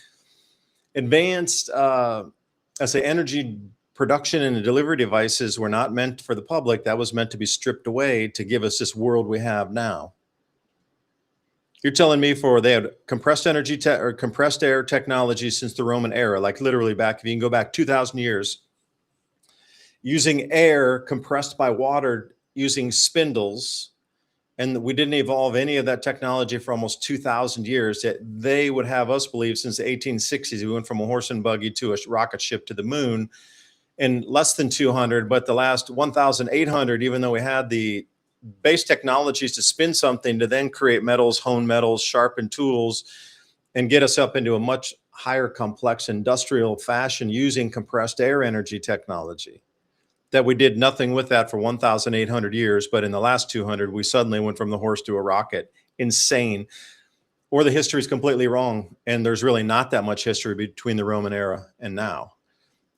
advanced, energy production and delivery devices were not meant for the public. That was meant to be stripped away to give us this world we have now. You're telling me they had compressed energy or compressed air technology since the Roman era, like literally back, if you can go back 2,000 years, using air compressed by water, using spindles, and we didn't evolve any of that technology for almost 2,000 years. That they would have us believe since the 1860s, we went from a horse and buggy to a rocket ship to the moon in less than 200, but the last 1,800, even though we had the base technologies to spin something to then create metals, hone metals, sharpen tools, and get us up into a much higher complex industrial fashion using compressed air energy technology, that we did nothing with that for 1,800 years. But in the last 200, we suddenly went from the horse to a rocket. Insane. Or the history is completely wrong, and there's really not that much history between the Roman era and now.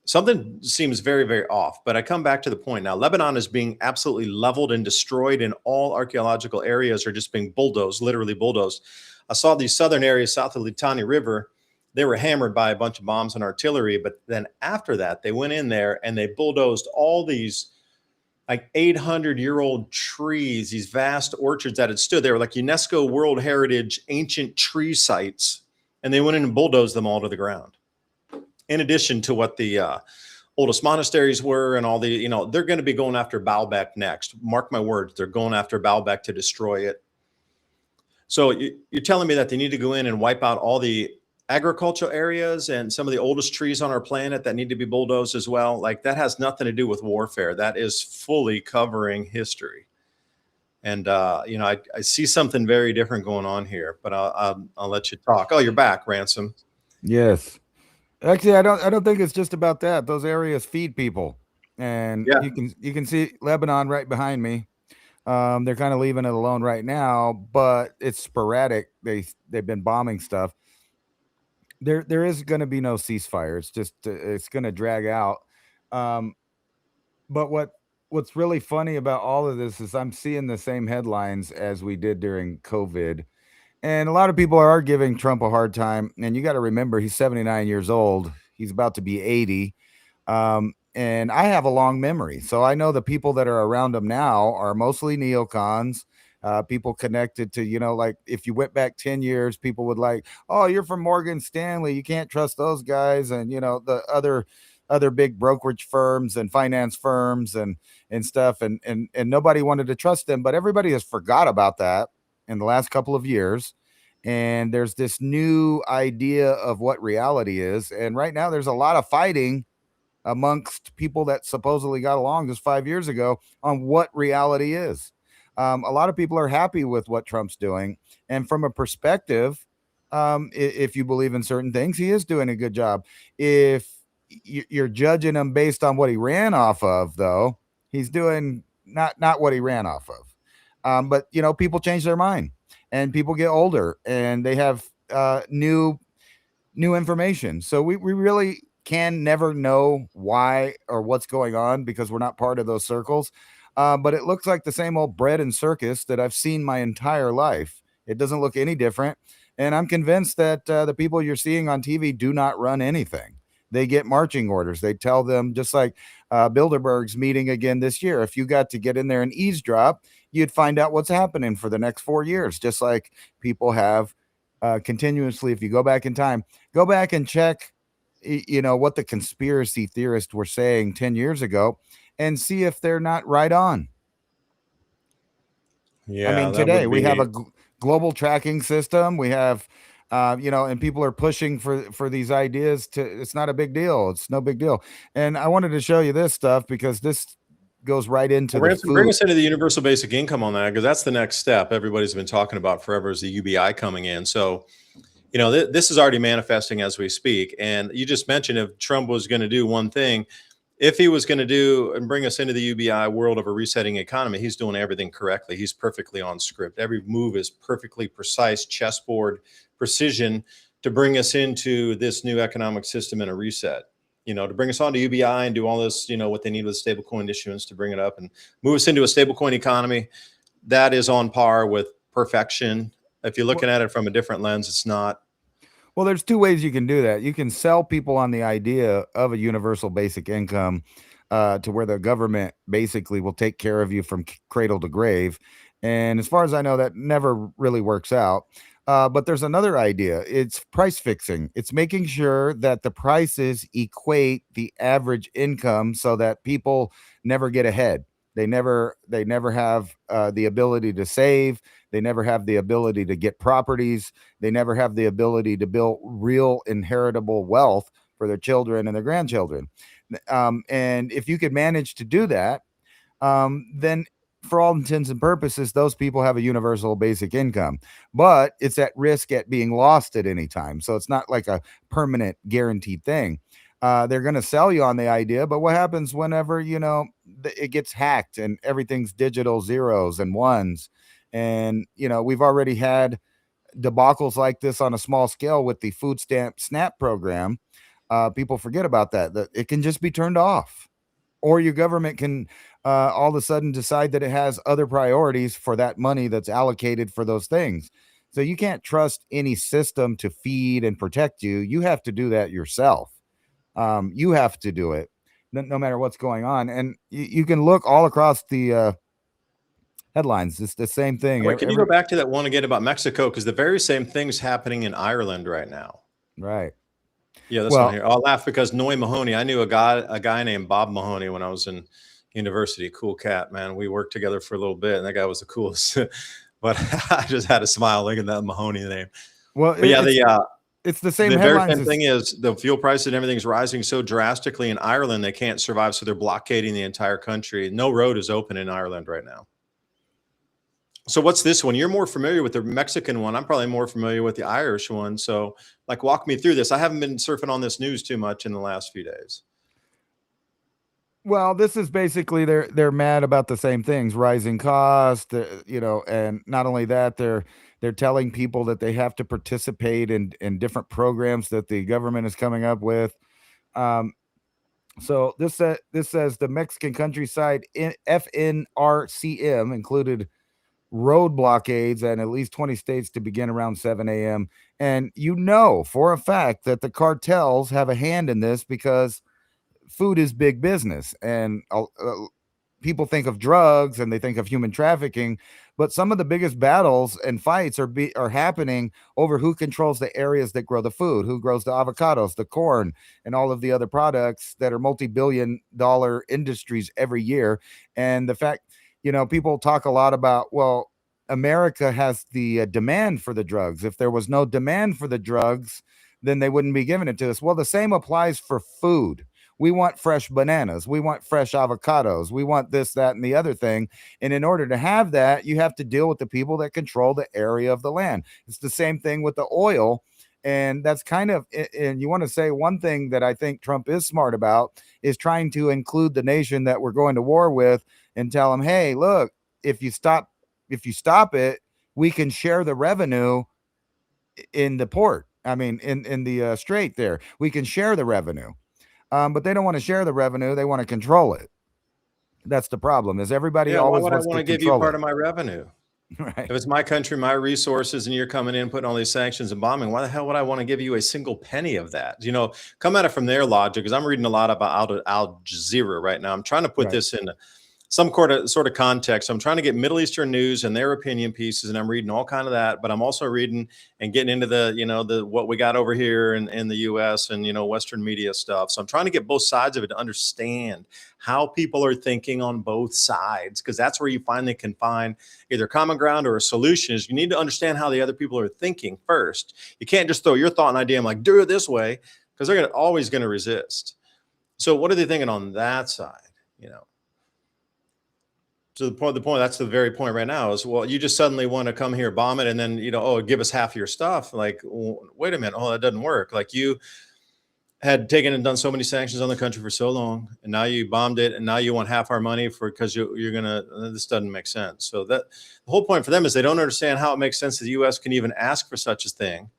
Something seems very, very off, but I come back to the point. Now, Lebanon is being absolutely leveled and destroyed, and all archaeological areas are just being bulldozed, literally bulldozed. I saw these southern areas south of the Litani River. They were hammered by a bunch of bombs and artillery, but then after that, they went in there and they bulldozed all these like 800-year-old trees, these vast orchards that had stood. They were like UNESCO World Heritage ancient tree sites, and they went in and bulldozed them all to the ground. In addition to what the oldest monasteries were and all the, they're going to be going after Baalbek next. Mark my words, they're going after Baalbek to destroy it. So you're telling me that they need to go in and wipe out all the agricultural areas and some of the oldest trees on our planet that need to be bulldozed as well? Like, that has nothing to do with warfare. That is fully covering history. And, I see something very different going on here, but I'll let you talk. Oh, you're back, Ransom. Yes. Actually, I don't think it's just about that. Those areas feed people, and yeah, you can see Lebanon right behind me. They're kind of leaving it alone right now, but it's sporadic. They've been bombing stuff. There is going to be no ceasefire. It's just it's going to drag out. But what's really funny about all of this is I'm seeing the same headlines as we did during COVID. And a lot of people are giving Trump a hard time. And you got to remember, he's 79 years old. He's about to be 80. And I have a long memory. So I know the people that are around him now are mostly neocons. People connected to, like if you went back 10 years, people would like, oh, you're from Morgan Stanley. You can't trust those guys. And, the other big brokerage firms and finance firms and stuff. And nobody wanted to trust them, but everybody has forgot about that in the last couple of years. And there's this new idea of what reality is. And right now there's a lot of fighting amongst people that supposedly got along just 5 years ago on what reality is. A lot of people are happy with what Trump's doing. And from a perspective, if you believe in certain things, he is doing a good job. If you're judging him based on what he ran off of, though, he's doing not what he ran off of. But people change their mind, and people get older, and they have new information. So we really can never know why or what's going on because we're not part of those circles. But it looks like the same old bread and circus that I've seen my entire life. It doesn't look any different. And I'm convinced that the people you're seeing on TV do not run anything. They get marching orders. They tell them, just like Bilderberg's meeting again this year, if you got to get in there and eavesdrop, you'd find out what's happening for the next 4 years, just like people have continuously. If you go back in time, go back and check, what the conspiracy theorists were saying 10 years ago and see if they're not right on. Yeah, I mean, today we have a global tracking system. We have, and people are pushing for these ideas it's not a big deal. It's no big deal. And I wanted to show you this stuff because this goes right into bring food. us into the universal basic income on that, because that's the next step everybody's been talking about forever, is the UBI coming in. So, this is already manifesting as we speak. And you just mentioned if Trump was going to do one thing, if he was going to do and bring us into the UBI world of a resetting economy, he's doing everything correctly. He's perfectly on script. Every move is perfectly precise, chessboard precision to bring us into this new economic system and a reset. To bring us onto UBI and do all this, what they need with stablecoin issuance to bring it up and move us into a stablecoin economy. That is on par with perfection. If you're looking at it from a different lens, it's not. Well, there's two ways you can do that. You can sell people on the idea of a universal basic income to where the government basically will take care of you from cradle to grave. And as far as I know, that never really works out. But there's another idea. It's price fixing. It's making sure that the prices equate the average income so that people never get ahead. They never have the ability to save. They never have the ability to get properties. They never have the ability to build real inheritable wealth for their children and their grandchildren. And if you could manage to do that, then for all intents and purposes, those people have a universal basic income, but it's at risk at being lost at any time. So it's not like a permanent guaranteed thing. They're going to sell you on the idea, but what happens whenever, it gets hacked and everything's digital zeros and ones? And, we've already had debacles like this on a small scale with the food stamp SNAP program. People forget about that it can just be turned off, or your government can all of a sudden decide that it has other priorities for that money that's allocated for those things. So you can't trust any system to feed and protect you. You have to do that yourself. You have to do it no matter what's going on. And you can look all across the headlines. It's the same thing. Wait, can you go back to that one again about Mexico? Because the very same thing's happening in Ireland right now. Right. Yeah, this one here. I'll laugh because Noy Mahoney, I knew a guy named Bob Mahoney when I was in university. Cool cat, man. We worked together for a little bit, and that guy was the coolest. But I just had a smile looking at that Mahoney name. Well, but yeah, it's the same. The very same thing is the fuel price and everything's rising so drastically in Ireland they can't survive, so they're blockading the entire country. No road is open in Ireland right now. So what's this one? You're more familiar with the Mexican one. I'm probably more familiar with the Irish one. So walk me through this. I haven't been surfing on this news too much in the last few days. Well, this is basically they're mad about the same things, rising costs, and not only that, they're telling people that they have to participate in different programs that the government is coming up with. So this says the Mexican countryside FNRCM included road blockades in at least 20 states to begin around 7 a.m. And for a fact that the cartels have a hand in this because food is big business. And people think of drugs and they think of human trafficking, But some of the biggest battles and fights are happening over who controls the areas that grow the food, who grows the avocados, the corn, and all of the other products that are multi-billion-dollar industries every year. And the fact, people talk a lot about, well, America has the demand for the drugs. If there was no demand for the drugs, then they wouldn't be giving it to us. Well, the same applies for food. We want fresh bananas. We want fresh avocados. We want this, that, and the other thing. And in order to have that, you have to deal with the people that control the area of the land. It's the same thing with the oil. And that's kind of, and you want to say one thing that I think Trump is smart about is trying to include the nation that we're going to war with and tell them, hey, look, if you stop it, we can share the revenue in the port. I mean, in the strait there, we can share the revenue. But they don't want to share the revenue. They want to control it. That's the problem. Is everybody always why would I wants want to to give you control part it. of my revenue? Right. If it's my country, my resources, and you're coming in, putting all these sanctions and bombing, why the hell would I want to give you a single penny of that? Come at it from their logic, because I'm reading a lot about Al Jazeera right now. I'm trying to put this in some sort of context. I'm trying to get Middle Eastern news and their opinion pieces, and I'm reading all kind of that. But I'm also reading and getting into the what we got over here in the U.S. and Western media stuff. So I'm trying to get both sides of it to understand how people are thinking on both sides, because that's where you finally can find either common ground or a solution. Is you need to understand how the other people are thinking first. You can't just throw your thought and idea and like do it this way, because they're always going to resist. So what are they thinking on that side? So the point, that's the very point right now is, well, you just suddenly want to come here, bomb it, and then, give us half of your stuff. Like, wait a minute. Oh, that doesn't work. Like, you had taken and done so many sanctions on the country for so long, and now you bombed it, and now you want half our money because you're going to, this doesn't make sense. So the whole point for them is they don't understand how it makes sense that the U.S. can even ask for such a thing.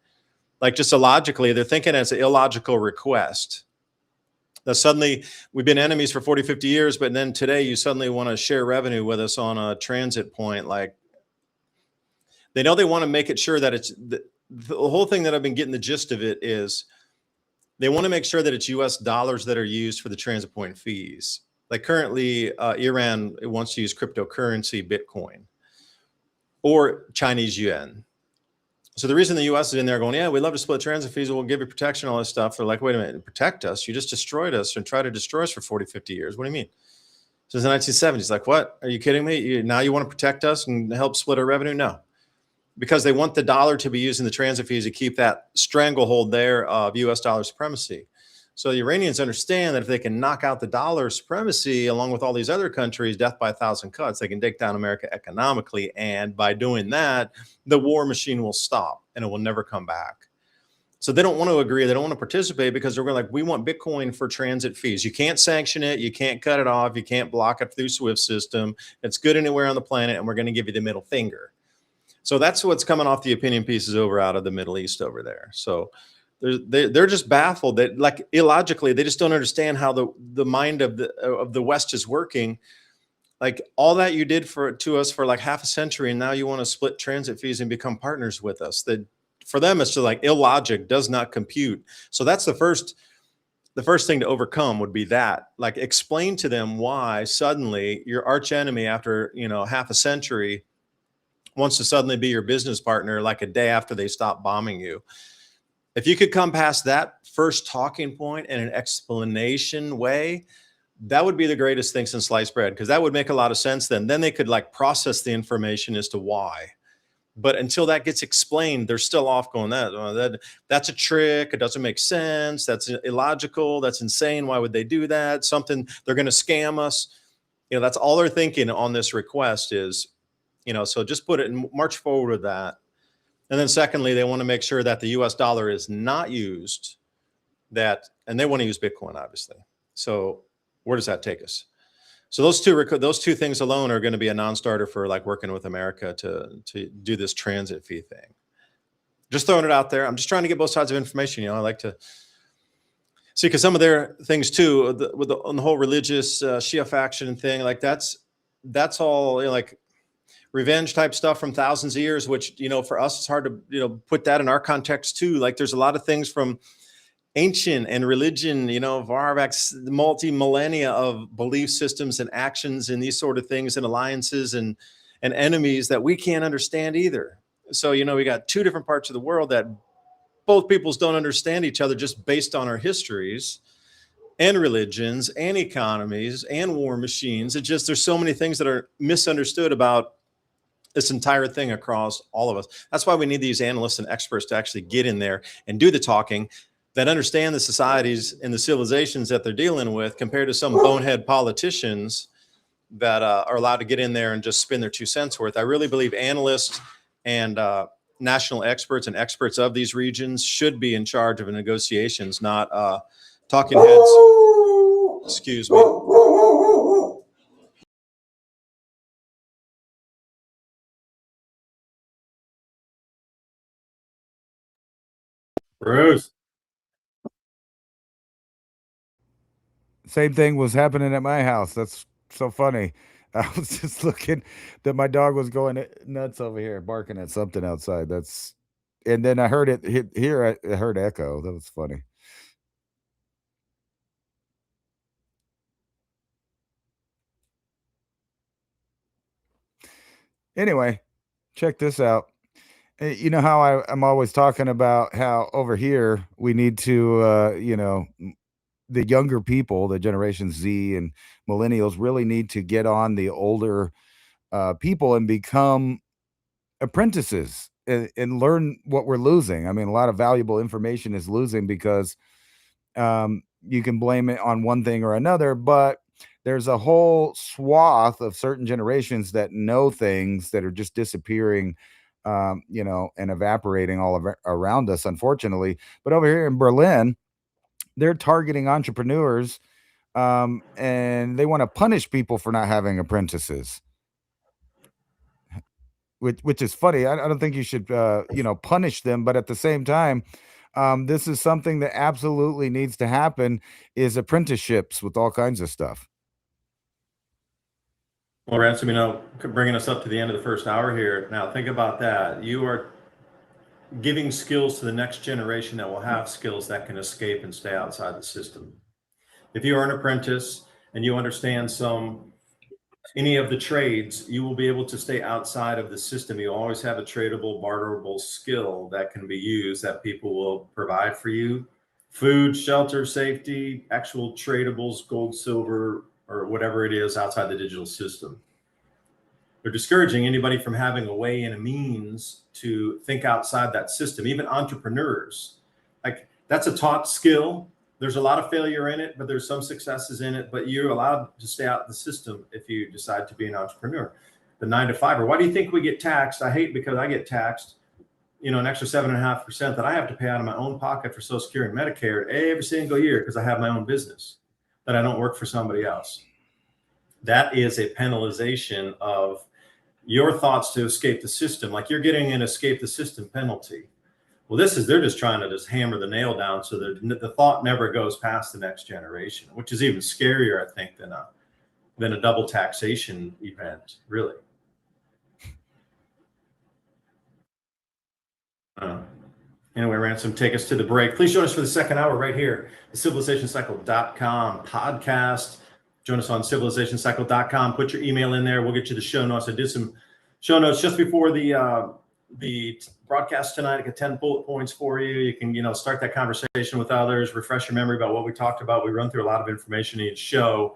Like, just illogically, they're thinking it's an illogical request. Now, suddenly we've been enemies for 40, 50 years, but then today you suddenly want to share revenue with us on a transit point. Like, they know they want to make it sure that it's the whole thing that I've been getting the gist of it is they want to make sure that it's US dollars that are used for the transit point fees. Like currently, Iran wants to use cryptocurrency, Bitcoin, or Chinese yuan. So the reason the U.S. is in there going, yeah, we'd love to split transit fees. We'll give you protection, all this stuff. They're like, wait a minute, protect us? You just destroyed us and tried to destroy us for 40, 50 years. What do you mean? Since the 1970s. Like, what? Are you kidding me? Now you want to protect us and help split our revenue? No. Because they want the dollar to be used in the transit fees to keep that stranglehold there of U.S. dollar supremacy. So the Iranians understand that if they can knock out the dollar supremacy along with all these other countries, death by 1,000 cuts, they can take down America economically. And by doing that, the war machine will stop and it will never come back. So they don't want to agree. They don't want to participate because they're like, we want Bitcoin for transit fees. You can't sanction it. You can't cut it off. You can't block it through SWIFT system. It's good anywhere on the planet. And we're going to give you the middle finger. So that's what's coming off the opinion pieces over out of the Middle East over there. So they're just baffled that, like, illogically, they just don't understand how the mind of the West is working. Like, all that you did to us for like half a century, and now you want to split transit fees and become partners with us. That for them, it's just like illogic, does not compute. So that's the first thing to overcome would be that, like, explain to them why suddenly your arch enemy after half a century wants to suddenly be your business partner like a day after they stop bombing you. If you could come past that first talking point in an explanation way, that would be the greatest thing since sliced bread, because that would make a lot of sense then. Then they could like process the information as to why. But until that gets explained, they're still off going, that's a trick. It doesn't make sense. That's illogical. That's insane. Why would they do that? Something, they're going to scam us. That's all they're thinking on this request is, so just put it and march forward with that. And then secondly, they want to make sure that the US dollar is not used, and they want to use Bitcoin, obviously. So where does that take us? So those two things alone are going to be a non-starter for like working with America to do this transit fee thing. Just throwing it out there. I'm just trying to get both sides of information. I like to see, because some of their things too, on the whole religious Shia faction thing, like that's all like revenge type stuff from thousands of years, which, for us, it's hard to, put that in our context too. Like, there's a lot of things from ancient and religion, Varvak's multi-millennia of belief systems and actions and these sort of things and alliances and and enemies that we can't understand either. So, we got two different parts of the world that both peoples don't understand each other just based on our histories and religions and economies and war machines. It's just there's so many things that are misunderstood about this entire thing across all of us. That's why we need these analysts and experts to actually get in there and do the talking, that understand the societies and the civilizations that they're dealing with, compared to some bonehead politicians that are allowed to get in there and just spin their 2 cents worth. I really believe analysts and national experts and experts of these regions should be in charge of the negotiations, not talking heads. Excuse me. Bruce. Same thing was happening at my house. That's so funny. I was just looking that my dog was going nuts over here, barking at something outside. And then I heard it here. I heard echo. That was funny. Anyway, check this out. You know how I'm always talking about how over here we need to, the younger people, the Generation Z and millennials, really need to get on the older people and become apprentices and learn what we're losing. I mean, a lot of valuable information is losing because you can blame it on one thing or another, but there's a whole swath of certain generations that know things that are just disappearing, and evaporating around us, unfortunately. But over here in Berlin, they're targeting entrepreneurs, and they want to punish people for not having apprentices, which is funny. I don't think you should, punish them, but at the same time, this is something that absolutely needs to happen, is apprenticeships with all kinds of stuff. Well, Ransom, bringing us up to the end of the first hour here. Now, think about that. You are giving skills to the next generation that will have skills that can escape and stay outside the system. If you are an apprentice and you understand any of the trades, you will be able to stay outside of the system. You always have a tradable, barterable skill that can be used, that people will provide for you. Food, shelter, safety, actual tradables, gold, silver, or whatever it is outside the digital system. They're discouraging anybody from having a way and a means to think outside that system, even entrepreneurs. Like, that's a taught skill. There's a lot of failure in it, but there's some successes in it. But you're allowed to stay out of the system if you decide to be an entrepreneur. The 9-to-5er. Why do you think we get taxed? I hate, because I get taxed, an extra 7.5% that I have to pay out of my own pocket for Social Security and Medicare every single year, because I have my own business, that I don't work for somebody else. That is a penalization of your thoughts to escape the system. Like, you're getting an escape the system penalty. Well, they're just trying to just hammer the nail down so that the thought never goes past the next generation, which is even scarier, I think, than a double taxation event, really. Anyway, Ransom, take us to the break. Please join us for the second hour right here, the civilizationcycle.com podcast. Join us on civilizationcycle.com. Put your email in there. We'll get you the show notes. I did some show notes just before the broadcast tonight. I got 10 bullet points for you. You can, start that conversation with others, refresh your memory about what we talked about. We run through a lot of information in each show.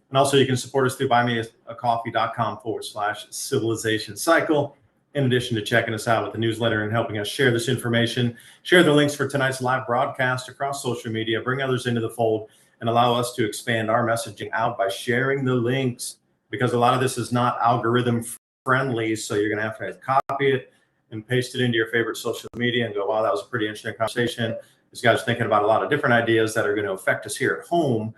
And also, you can support us through buymeacoffee.com/civilization cycle. In addition to checking us out with the newsletter and helping us share this information, share the links for tonight's live broadcast across social media, bring others into the fold, and allow us to expand our messaging out by sharing the links, because a lot of this is not algorithm friendly. So you're going to have to copy it and paste it into your favorite social media and go, wow, that was a pretty interesting conversation. This guy's thinking about a lot of different ideas that are going to affect us here at home.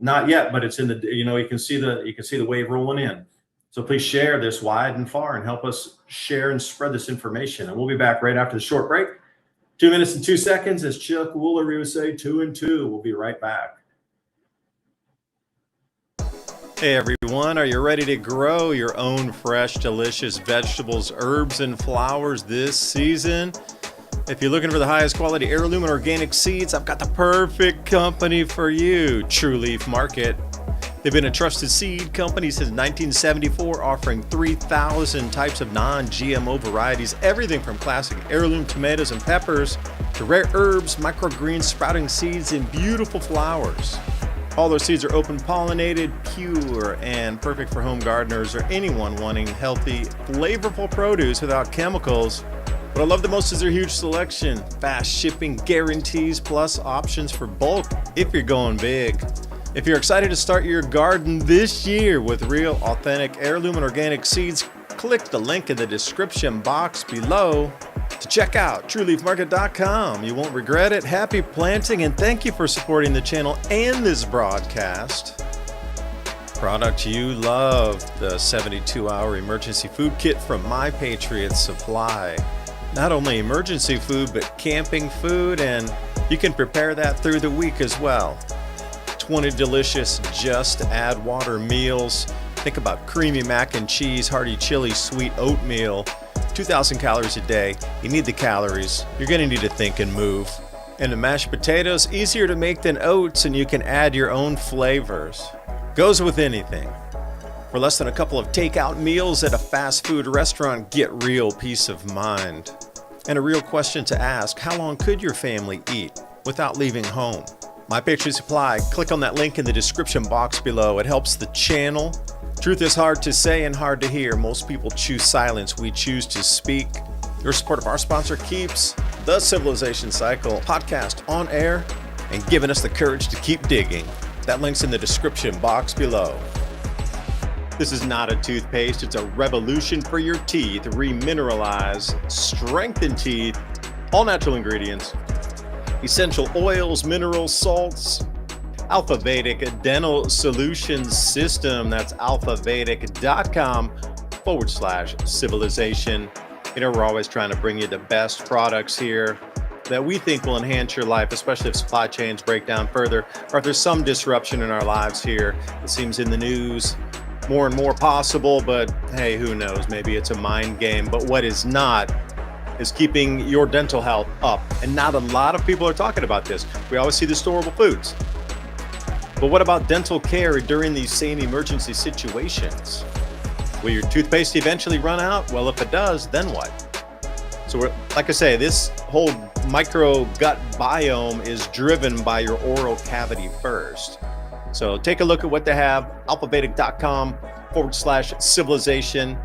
Not yet, but it's in the, you can see the wave rolling in. So please share this wide and far and help us share and spread this information. And we'll be back right after the short break. 2 minutes and 2 seconds, as Chuck Woolery would say, 2 and 2. We'll be right back. Hey everyone, are you ready to grow your own fresh, delicious vegetables, herbs, and flowers this season? If you're looking for the highest quality heirloom and organic seeds, I've got the perfect company for you, True Leaf Market. They've been a trusted seed company since 1974, offering 3,000 types of non-GMO varieties, everything from classic heirloom tomatoes and peppers to rare herbs, microgreens, sprouting seeds, and beautiful flowers. All their seeds are open pollinated, pure, and perfect for home gardeners or anyone wanting healthy, flavorful produce without chemicals. What I love the most is their huge selection, fast shipping guarantees, plus options for bulk if you're going big. If you're excited to start your garden this year with real, authentic heirloom and organic seeds, click the link in the description box below to check out trueleafmarket.com. You won't regret it. Happy planting, and thank you for supporting the channel and this broadcast. Product you love, the 72-hour emergency food kit from My Patriot Supply. Not only emergency food, but camping food, and you can prepare that through the week as well. 20 delicious just add water meals. Think about creamy mac and cheese, hearty chili, sweet oatmeal. 2,000 calories a day. You need the calories. You're going to need to think and move. And the mashed potatoes, easier to make than oats, and you can add your own flavors. Goes with anything. For less than a couple of takeout meals at a fast food restaurant, get real peace of mind. And a real question to ask, how long could your family eat without leaving home? My Patriot Supply, click on that link in the description box below. It helps the channel. Truth is hard to say and hard to hear. Most people choose silence. We choose to speak. Your support of our sponsor keeps the Civilization Cycle podcast on air and giving us the courage to keep digging. That link's in the description box below. This is not a toothpaste. It's a revolution for your teeth. Remineralize, strengthen teeth, all natural ingredients. Essential oils, minerals, salts. Alpha Vedic Dental Solutions System. That's alphavedic.com/civilization. You know, we're always trying to bring you the best products here that we think will enhance your life, especially if supply chains break down further, or if there's some disruption in our lives here. It seems in the news more and more possible, but hey, who knows? Maybe it's a mind game. But what is not is keeping your dental health up. And not a lot of people are talking about this. We always see the storable foods. But what about dental care during these same emergency situations? Will your toothpaste eventually run out? Well, if it does, then what? So like I say, this whole micro gut biome is driven by your oral cavity first. So take a look at what they have, alphavedic.com/civilization.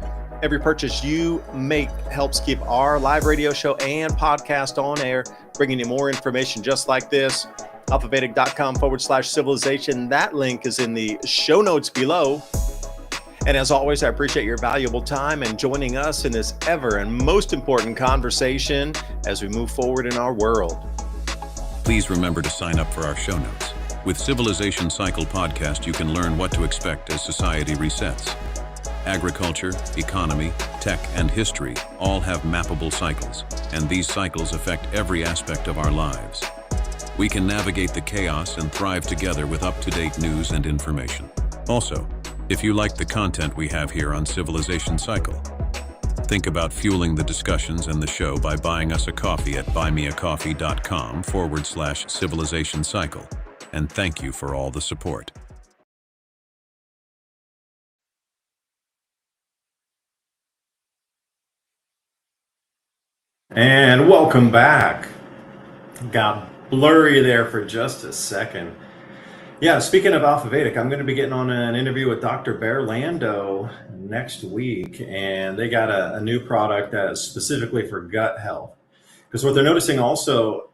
Every purchase you make helps keep our live radio show and podcast on air, bringing you more information just like this. alphavedic.com/civilization. That link is in the show notes below. And as always, I appreciate your valuable time and joining us in this ever and most important conversation as we move forward in our world. Please remember to sign up for our show notes. With Civilization Cycle podcast, you can learn what to expect as society resets. Agriculture, economy, tech, and history all have mappable cycles, and these cycles affect every aspect of our lives. We can navigate the chaos and thrive together with up-to-date news and information. Also, if you like the content we have here on Civilization Cycle, think about fueling the discussions and the show by buying us a coffee at buymeacoffee.com/civilization cycle. And thank you for all the support. And welcome back. Got blurry there for just a second. Yeah, speaking of Alpha Vedic, I'm going to be getting on an interview with Dr. Bear Lando next week, and they got a new product that is specifically for gut health. Because what they're noticing also,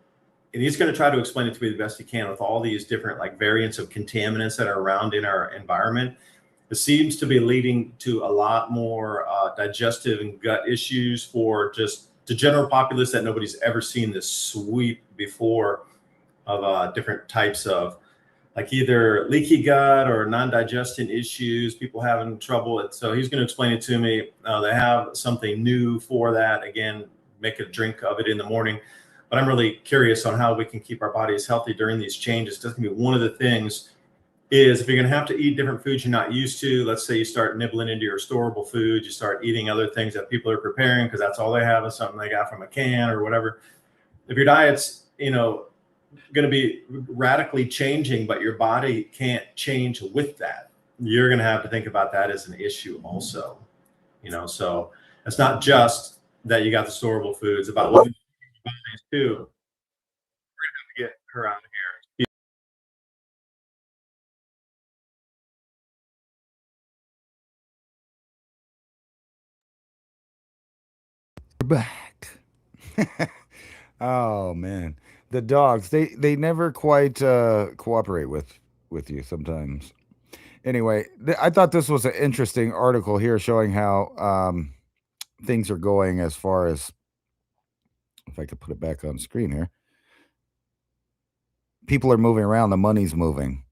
and he's going to try to explain it to me the best he can with all these different like variants of contaminants that are around in our environment, it seems to be leading to a lot more digestive and gut issues for just the general populace that nobody's ever seen this sweep before of different types of like either leaky gut or non-digestion issues, people having trouble. So he's going to explain it to me. They have something new for that. Again, make a drink of it in the morning. But I'm really curious on how we can keep our bodies healthy during these changes. That's going to be one of the things is if you're going to have to eat different foods you're not used to. Let's say you start nibbling into your storable food, you start eating other things that people are preparing because that's all they have is something they got from a can or whatever. If your diet's, going to be radically changing, but your body can't change with that. you're going to have to think about that as an issue also. So it's not just that you got the storable foods, about what too. We're going to have to get her out of here. We're back. Oh man, the dogs, they never quite cooperate with you sometimes. Anyway, I thought this was an interesting article here showing how things are going as far as, if I could put it back on screen here, people are moving around, the money's moving.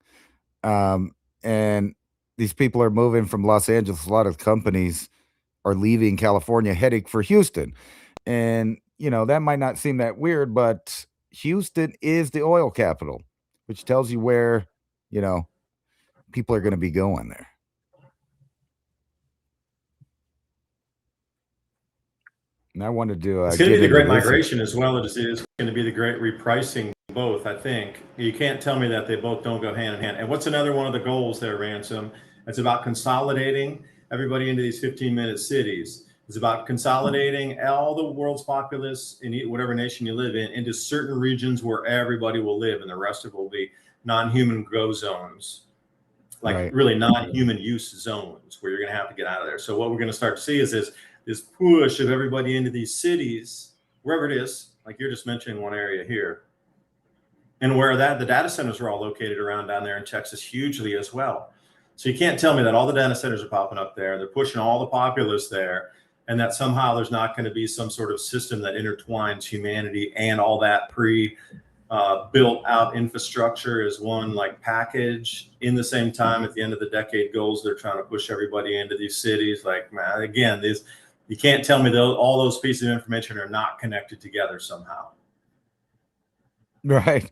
And these people are moving from Los Angeles. A lot of companies are leaving California, heading for Houston. And, that might not seem that weird, but Houston is the oil capital, which tells you where, people are going to be going there. And I wanted to. It's going to be the great migration as well as it is going to be the great repricing. Both, I think. You can't tell me that they both don't go hand in hand. And what's another one of the goals there, Ransom? It's about consolidating everybody into these 15-minute cities. It's about consolidating all the world's populace in whatever nation you live in into certain regions where everybody will live, and the rest of it will be non-human go zones, like really non-human use zones where you're going to have to get out of there. So what we're going to start to see is this push of everybody into these cities, wherever it is, like you're just mentioning one area here. And where the data centers are all located around down there in Texas hugely as well. So you can't tell me that all the data centers are popping up there. They're pushing all the populace there, and that somehow there's not going to be some sort of system that intertwines humanity and all that built out infrastructure as one like package in the same time. At the end of the decade goals, they're trying to push everybody into these cities. Like, man, again, you can't tell me all those pieces of information are not connected together somehow. Right.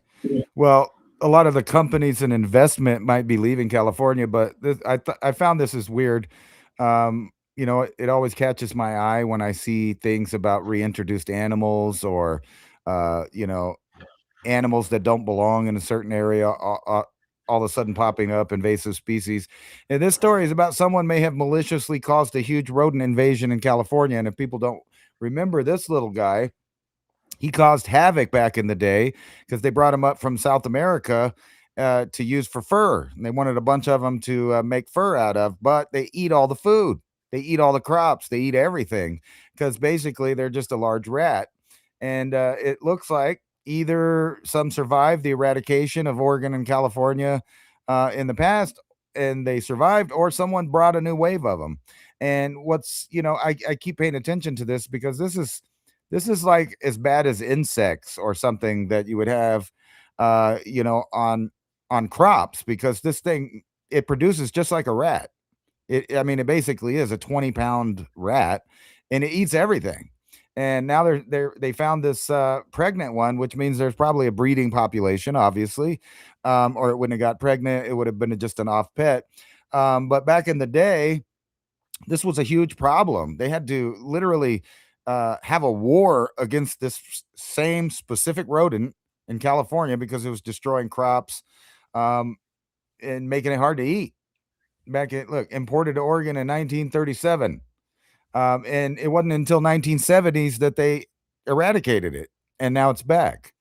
Well, a lot of the companies and investment might be leaving California, but I found this is weird. It always catches my eye when I see things about reintroduced animals or, animals that don't belong in a certain area, all of a sudden popping up, invasive species. And this story is about someone may have maliciously caused a huge rodent invasion in California. And if people don't remember this little guy, he caused havoc back in the day because they brought him up from South America to use for fur. And they wanted a bunch of them to make fur out of, but they eat all the food. They eat all the crops. They eat everything because basically they're just a large rat. And it looks like either some survived the eradication of Oregon and California in the past and they survived, or someone brought a new wave of them. And I keep paying attention to this because this is like as bad as insects or something that you would have, on crops, because this thing, it produces just like a rat. It basically is a 20-pound rat, and it eats everything. And now they found this pregnant one, which means there's probably a breeding population, obviously, or it wouldn't have got pregnant. It would have been just an off pet. But back in the day, this was a huge problem. They had to literally have a war against this same specific rodent in California because it was destroying crops and making it hard to eat. Imported to Oregon in 1937. And it wasn't until 1970s that they eradicated it, and now it's back.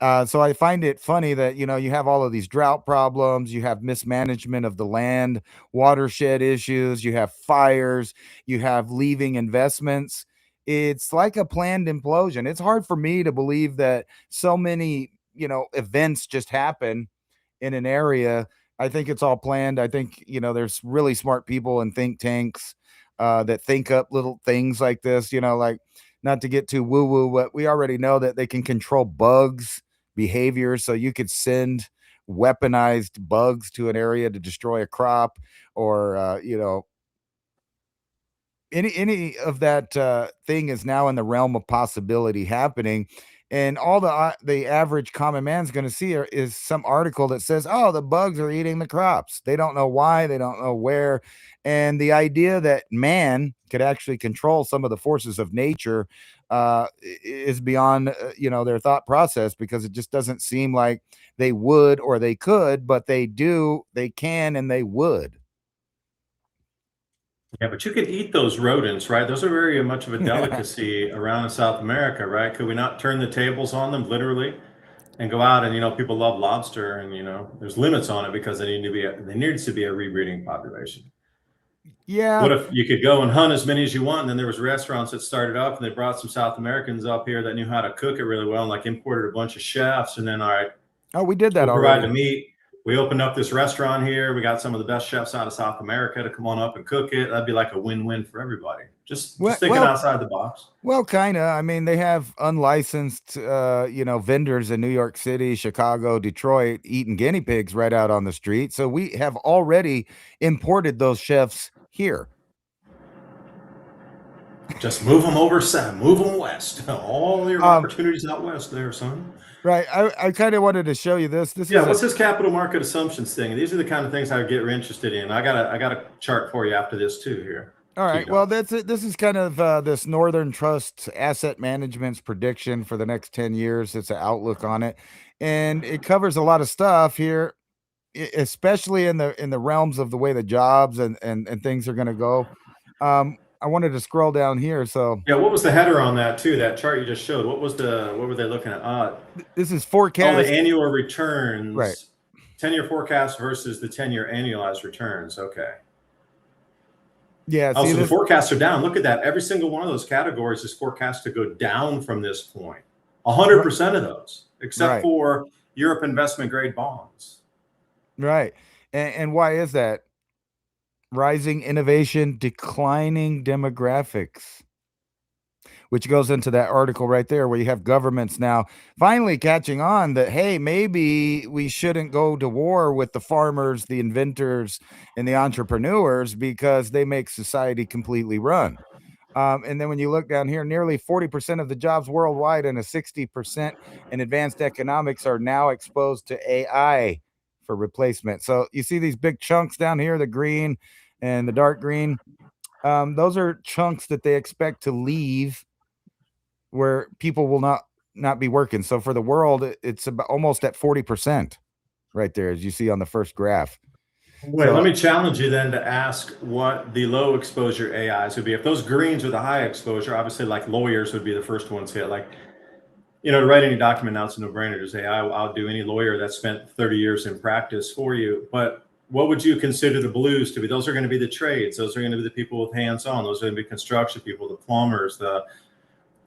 So I find it funny that, you have all of these drought problems, you have mismanagement of the land, watershed issues, you have fires, you have leaving investments. It's like a planned implosion. It's hard for me to believe that so many, events just happen in an area. I think it's all planned. I think, there's really smart people and think tanks that think up little things like this, like, not to get too woo woo, but we already know that they can control bugs behavior. So you could send weaponized bugs to an area to destroy a crop, or any of that thing is now in the realm of possibility happening. And all the average common man's going to see is some article that says, oh, the bugs are eating the crops. They don't know why, they don't know where. And the idea that man could actually control some of the forces of nature is beyond their thought process, because it just doesn't seem like they would or they could, but they do, they can, and they would. Yeah, but you can eat those rodents, right? Those are very much of a delicacy around in South America, right? Could we not turn the tables on them literally and go out and, people love lobster and, there's limits on it because there needs to be a rebreeding population. Yeah. What if you could go and hunt as many as you want, and then there was restaurants that started up and they brought some South Americans up here that knew how to cook it really well and like imported a bunch of chefs, and then all right, Oh, we did that we'll provide already. the meat. We opened up this restaurant here. We got some of the best chefs out of South America to come on up and cook it. That'd be like a win-win for everybody. Just thinking outside the box. Well, kind of. I mean, they have unlicensed, vendors in New York City, Chicago, Detroit, eating guinea pigs right out on the street. So we have already imported those chefs here. Just move them over south, move them west. All your opportunities out west there, son. Right. I kind of wanted to show you this. What's this capital market assumptions thing? These are the kind of things I would get interested in. I got a chart for you after this too here. All right. Well, that's it. This is kind of this Northern Trust Asset Management's prediction for the next 10 years. It's an outlook on it, and it covers a lot of stuff here, especially in the realms of the way the jobs and things are going to go. I wanted to scroll down here. So yeah, what was the header on that too? That chart you just showed. What were they looking at? This is forecast. Oh, the annual returns. Right. 10-year forecast versus the 10-year annualized returns. Okay. Yeah. Oh, so the forecasts are down. Look at that. Every single one of those categories is forecast to go down from this point. 100% of those, except for Europe investment grade bonds. Right. And why is that? Rising innovation, declining demographics, which goes into that article right there where you have governments now finally catching on that, hey, maybe we shouldn't go to war with the farmers, the inventors, and the entrepreneurs because they make society completely run. And then when you look down here, nearly 40% of the jobs worldwide and a 60% in advanced economics are now exposed to AI for replacement. So you see these big chunks down here, the green and the dark green. Those are chunks that they expect to leave where people will not be working. So for the world, it's about almost at 40% right there, as you see on the first graph. Wait, let me challenge you then to ask what the low exposure AIs would be. If those greens are the high exposure, obviously like lawyers would be the first ones hit. Like, to write any document now, it's a no-brainer to say, I'll do any lawyer that spent 30 years in practice for you. But what would you consider the blues to be? Those are going to be the trades. Those are going to be the people with hands-on. Those are going to be construction people, the plumbers,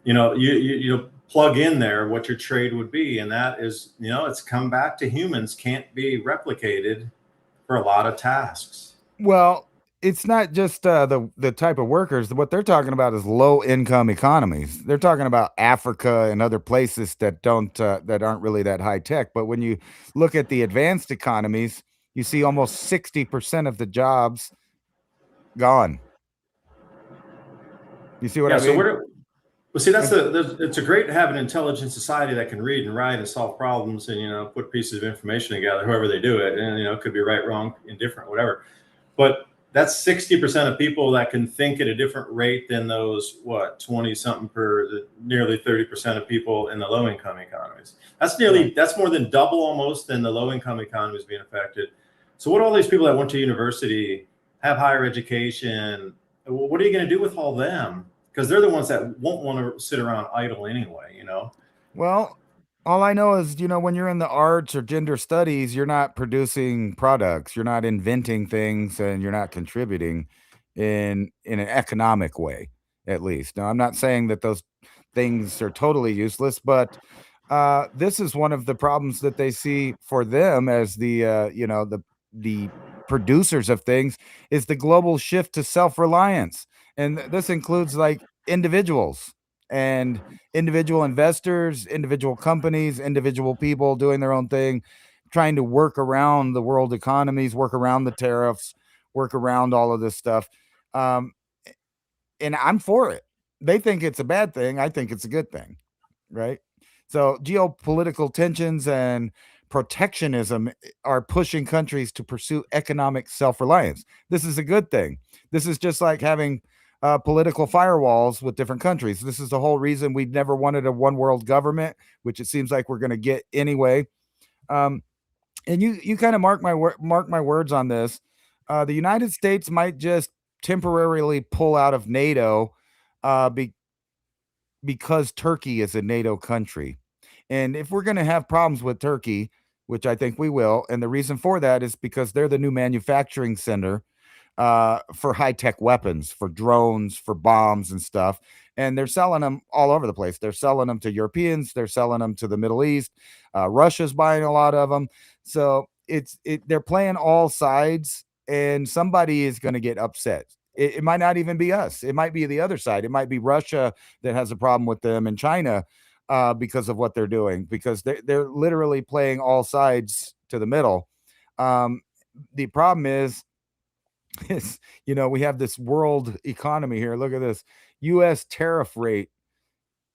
you plug in there what your trade would be. And that is, it's come back to humans can't be replicated for a lot of tasks. Well, it's not just the type of workers. What they're talking about is low income economies. They're talking about Africa and other places that aren't really that high tech. But when you look at the advanced economies, you see almost 60% of the jobs gone. You see what I mean? Well, see, it's a great to have an intelligent society that can read and write and solve problems and, put pieces of information together, however they do it. And, it could be right, wrong, indifferent, whatever. But that's 60% of people that can think at a different rate than those, 20 something nearly 30% of people in the low income economies. That's more than double almost than the low income economies being affected. So what all these people that went to university, have higher education, what are you going to do with all them? Because they're the ones that won't want to sit around idle anyway, Well, all I know is, when you're in the arts or gender studies, you're not producing products, you're not inventing things, and you're not contributing in an economic way, at least. Now, I'm not saying that those things are totally useless, but this is one of the problems that they see for them as the producers of things is the global shift to self-reliance. And this includes like individuals and individual investors, individual companies, individual people doing their own thing, trying to work around the world economies, work around the tariffs, work around all of this stuff. And I'm for it. They think it's a bad thing. I think it's a good thing. Right. So geopolitical tensions and protectionism are pushing countries to pursue economic self-reliance. This is a good thing. This is just like having political firewalls with different countries. This is the whole reason we've never wanted a one world government, which it seems like we're going to get anyway. And you kind of mark my words on this. The United States might just temporarily pull out of NATO because Turkey is a NATO country. And if we're going to have problems with Turkey, which I think we will, and the reason for that is because they're the new manufacturing center for high-tech weapons, for drones, for bombs and stuff. And they're selling them all over the place. They're selling them to Europeans. They're selling them to the Middle East. Russia's buying a lot of them. So they're playing all sides, and somebody is going to get upset. It might not even be us. It might be the other side. It might be Russia that has a problem with them, and China because of what they're doing, because they're literally playing all sides to the middle. The problem is, we have this world economy here. Look at this U.S. tariff rate.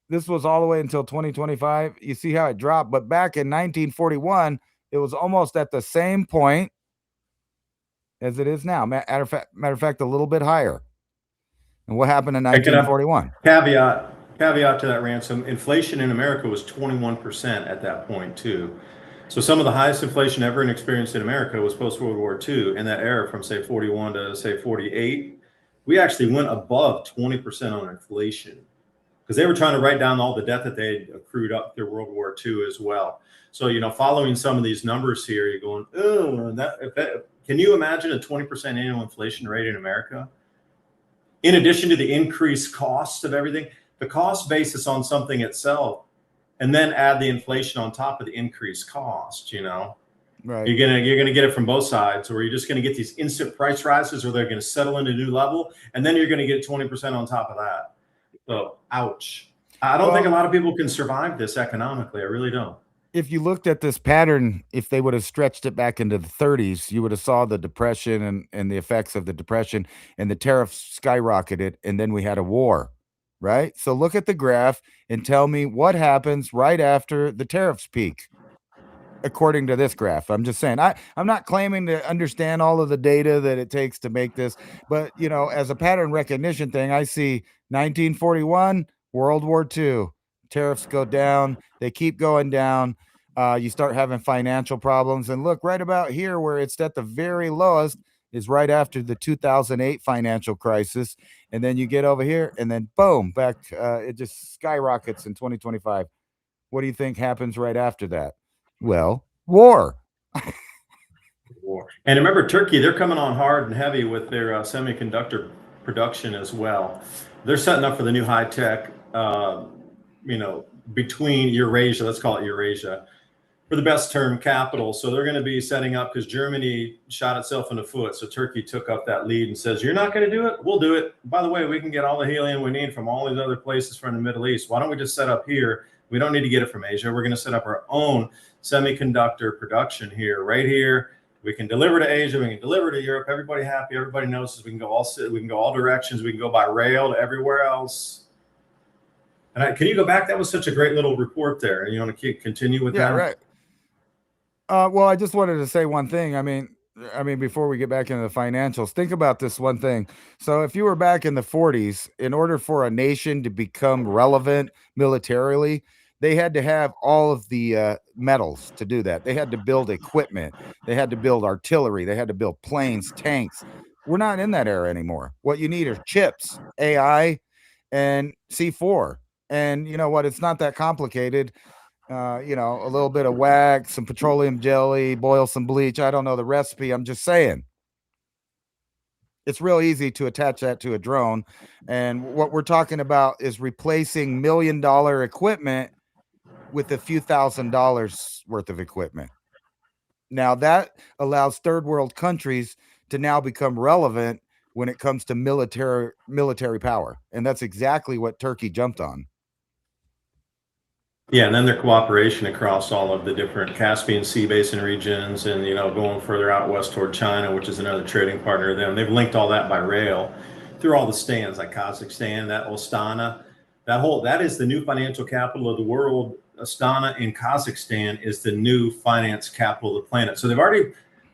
This was all the way until 2025. You see how it dropped, but back in 1941, it was almost at the same point as it is now. Matter of fact, a little bit higher. And what happened in 1941? Caveat to that, Ransom. Inflation in America was 21% at that point too. So some of the highest inflation ever experienced in America was post-World War II. In that era, from say 41 to say 48, we actually went above 20% on inflation, because they were trying to write down all the debt that they had accrued up through World War II as well. So, following some of these numbers here, you're going, oh, can you imagine a 20% annual inflation rate in America? In addition to the increased costs of everything, the cost basis on something itself, and then add the inflation on top of the increased cost, Right. You're gonna get it from both sides, or you're just gonna get these instant price rises, or they're gonna settle into a new level, and then you're gonna get 20% on top of that. So, ouch. I don't think a lot of people can survive this economically. I really don't. If you looked at this pattern, if they would have stretched it back into the 30s, you would have saw the depression and the effects of the depression, and the tariffs skyrocketed, and then we had a war. Right? So look at the graph and tell me what happens right after the tariffs peak, according to this graph. I'm just saying, I'm not claiming to understand all of the data that it takes to make this, but as a pattern recognition thing, I see 1941, World War II, tariffs go down, they keep going down. You start having financial problems, and look right about here where it's at the very lowest is right after the 2008 financial crisis. And then you get over here, and then boom, back, it just skyrockets in 2025. What do you think happens right after that? Well, war. And remember, Turkey, they're coming on hard and heavy with their semiconductor production as well. They're setting up for the new high tech, between Eurasia, let's call it Eurasia, for the best term, capital. So they're going to be setting up, because Germany shot itself in the foot. So Turkey took up that lead and says, you're not going to do it? We'll do it. By the way, we can get all the helium we need from all these other places from the Middle East. Why don't we just set up here? We don't need to get it from Asia. We're going to set up our own semiconductor production here, right here. We can deliver to Asia. We can deliver to Europe. Everybody happy. Everybody knows we can go all directions. We can go by rail to everywhere else. And can you go back? That was such a great little report there. And you want to continue with that? Yeah, right. Well, I just wanted to say one thing. I mean, before we get back into the financials, think about this one thing. So if you were back in the 40s, in order for a nation to become relevant militarily, they had to have all of the metals to do that. They had to build equipment. They had to build artillery. They had to build planes, tanks. We're not in that era anymore. What you need are chips, AI, and C4. And you know what? It's not that complicated. A little bit of wax, some petroleum jelly, boil some bleach. I don't know the recipe. I'm just saying. It's real easy to attach that to a drone. And what we're talking about is replacing $1 million equipment with a few $1,000s worth of equipment. Now that allows third world countries to now become relevant when it comes to military power. And that's exactly what Turkey jumped on. Yeah, and then their cooperation across all of the different Caspian Sea basin regions, and going further out west toward China, which is another trading partner of them. They've linked all that by rail through all the stands, like Kazakhstan, that Astana, that is the new financial capital of the world. Astana in Kazakhstan is the new finance capital of the planet. So they've already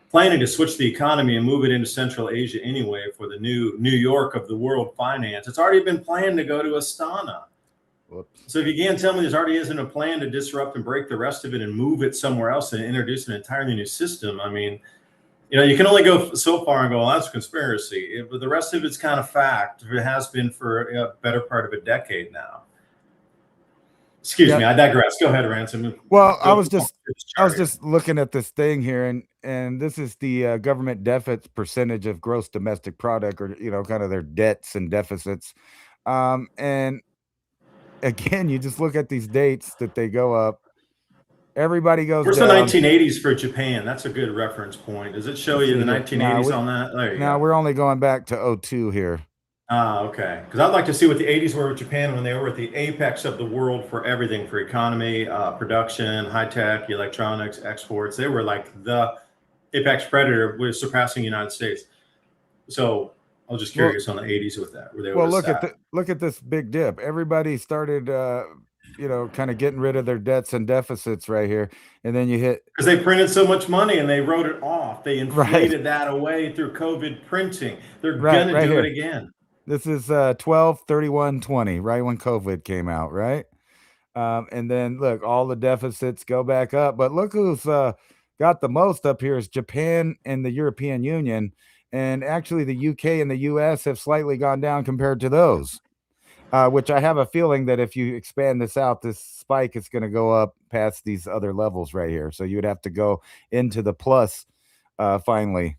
planning to switch the economy and move it into Central Asia anyway for the new New York of the world finance. It's already been planned to go to Astana. So if you can't tell me there's already isn't a plan to disrupt and break the rest of it and move it somewhere else and introduce an entirely new system, I mean, You can only go so far and go, well, that's conspiracy. But the rest of it's kind of fact. It has been for a better part of a decade now. Excuse me, I digress. Go ahead, Ransom. Well, I was just looking at this thing here, and this is the government deficit percentage of gross domestic product, or kind of their debts and deficits. And again, you just look at these dates that they go up. Everybody goes Where's down. the 1980s for Japan? That's a good reference point. Does it show you the 1980s on that? There you go. We're only going back to 02 here. Okay. Because I'd like to see what the 80s were with Japan when they were at the apex of the world for everything, for economy, production, high tech, electronics, exports. They were like the apex predator, with surpassing the United States. So I was just curious on the 80s with that. Where they well, look at this big dip. Everybody started, kind of getting rid of their debts and deficits right here, and then you hit, because they printed so much money and they wrote it off. They inflated that away through COVID printing. They're gonna do it again. This is 12/31/20, right when COVID came out, right? And then look, all the deficits go back up. But look who's got the most up here is Japan and the European Union. And actually, the UK and the US have slightly gone down compared to those, which I have a feeling that if you expand this out, this spike is going to go up past these other levels right here. So you would have to go into the plus finally.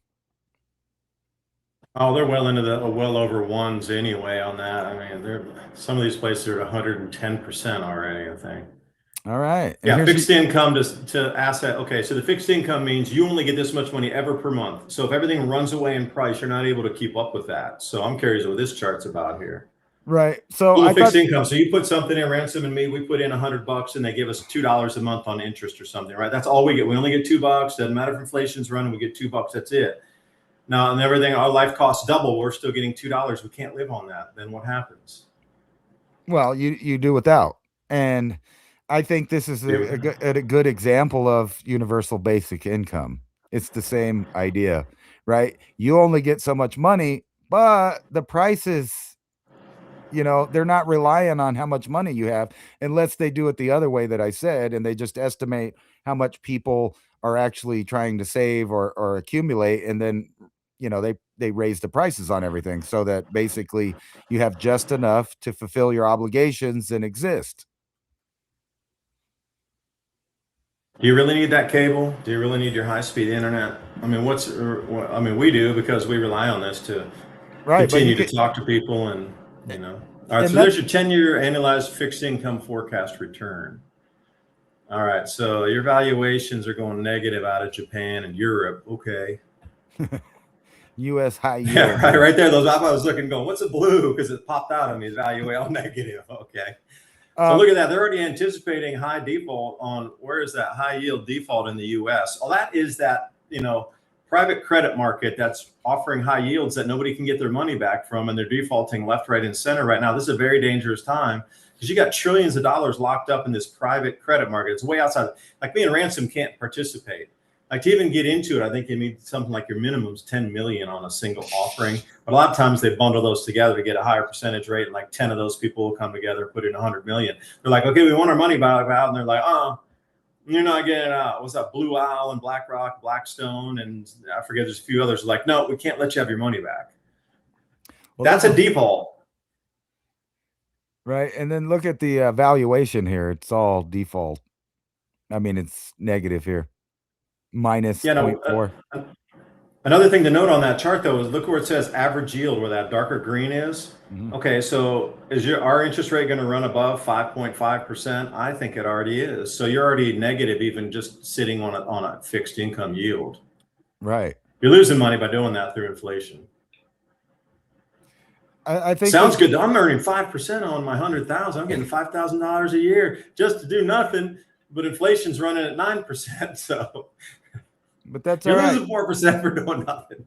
Oh, they're well into the well over ones anyway on that. I mean, some of these places are at 110% already, I think. All right. Yeah, fixed income to asset. Okay, so the fixed income means you only get this much money ever per month. So if everything runs away in price, you're not able to keep up with that. So I'm curious what this chart's about here. Right. So I fixed income. So you put something in, Ransom and me, we put in $100 and they give us $2 a month on interest or something, right? That's all we get. We only get $2. Doesn't matter if inflation's running, we get $2. That's it. Now, and everything, our life costs double. We're still getting $2. We can't live on that. Then what happens? Well, you do without. And I think this is a good example of universal basic income. It's the same idea, right? You only get so much money, but the prices, they're not relying on how much money you have unless they do it the other way that I said, and they just estimate how much people are actually trying to save or accumulate, and then they raise the prices on everything so that basically you have just enough to fulfill your obligations and exist. Do you really need that cable? Do you really need your high-speed internet? I mean, we do, because we rely on this to continue to talk to people and. All right, so there's your 10-year annualized fixed income forecast return. All right, so your valuations are going negative out of Japan and Europe. Okay. U.S. high yield. Yeah, right there. I was looking, going, what's a blue? Because it popped out on me. Value all negative. Okay. So look at that. They're already anticipating high default on, where is that high yield default in the U.S.? Well, that is that, private credit market that's offering high yields that nobody can get their money back from, and they're defaulting left, right, and center right now. This is a very dangerous time, because you got trillions of dollars locked up in this private credit market. It's way outside. Like me and Ransom can't participate. Like, to even get into it, I think you need something like your minimum's 10 million on a single offering. But a lot of times they bundle those together to get a higher percentage rate, and like 10 of those people will come together, put in 100 million. They're like, okay, we want our money back out, and they're like, you're not getting it out. What's that? Blue Owl and BlackRock, Blackstone, and I forget, there's a few others. Like, no, we can't let you have your money back. Well, that's a default. Right. And then look at the valuation here. It's all default. I mean, it's negative here. Minus 0.4. Another thing to note on that chart, though, is look where it says average yield, where that darker green is. Mm-hmm. Okay, so is our interest rate going to run above 5.5%? I think it already is. So you're already negative, even just sitting on a fixed income yield. Right. You're losing money by doing that through inflation. I think sounds good. I'm earning 5% on my 100,000. I'm getting $5,000 a year just to do nothing, but inflation's running at 9%. So. But that's you're all right. losing 4% for doing nothing.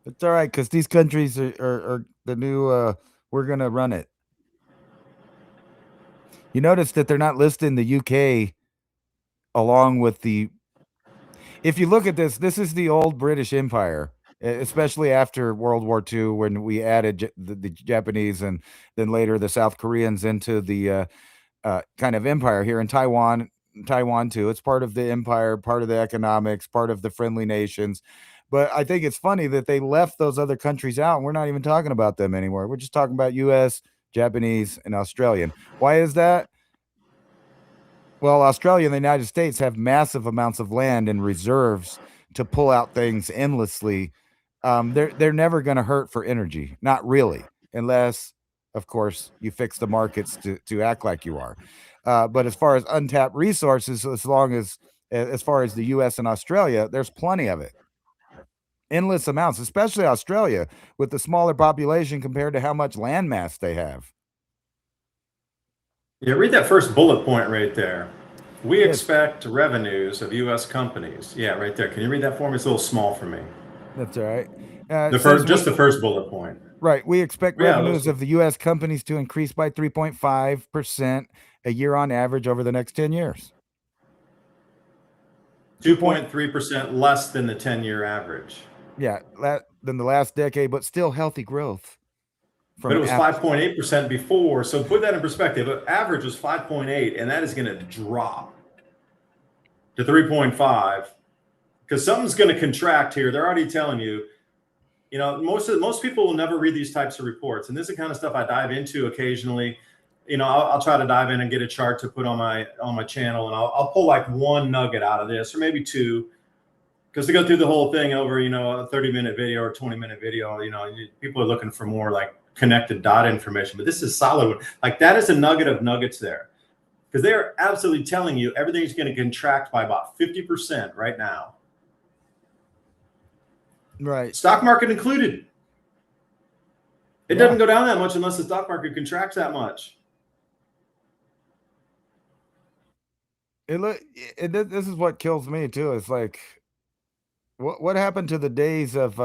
It's all right, because these countries are the new. We're gonna run it. You notice that they're not listing the UK along with the. If you look at this, this is the old British Empire, especially after World War II, when we added the Japanese and then later the South Koreans into the kind of empire here in Taiwan too. It's part of the empire, part of the economics, part of the friendly nations. But I think it's funny that they left those other countries out, and we're not even talking about them anymore. We're just talking about US, Japanese, and Australian. Why is that? Well, Australia and the United States have massive amounts of land and reserves to pull out things endlessly. They're never going to hurt for energy, not really, unless, of course, you fix the markets to act like you are. But as far as untapped resources, as far as the U.S. and Australia, there's plenty of it, endless amounts, especially Australia with the smaller population compared to how much land mass they have. Yeah, read that first bullet point right there. We Yes. expect revenues of U.S. companies. Yeah, right there. Can you read that for me? It's a little small for me. That's all right. The first, just the first bullet point. Right. We expect Yeah, revenues of the U.S. companies to increase by 3.5% a year on average over the next 10 years. 2.3% less than the 10-year average. Yeah, than the last decade, but still healthy growth. But it was 5.8% before. So put that in perspective. Average was 5.8, and that is going to drop to 3.5 because something's going to contract here. They're already telling you. You know, most people will never read these types of reports, and this is the kind of stuff I dive into occasionally. You know, I'll try to dive in and get a chart to put on my channel, and I'll pull like one nugget out of this, or maybe two, because to go through the whole thing over, you know, a 30-minute video or 20-minute video, you know, people are looking for more like connected dot information, but this is solid. Like that is a nugget of nuggets there, because they're absolutely telling you everything's going to contract by about 50% right now. Right. Stock market included. It doesn't go down that much unless the stock market contracts that much. This is what kills me too. It's like, what happened to the days of,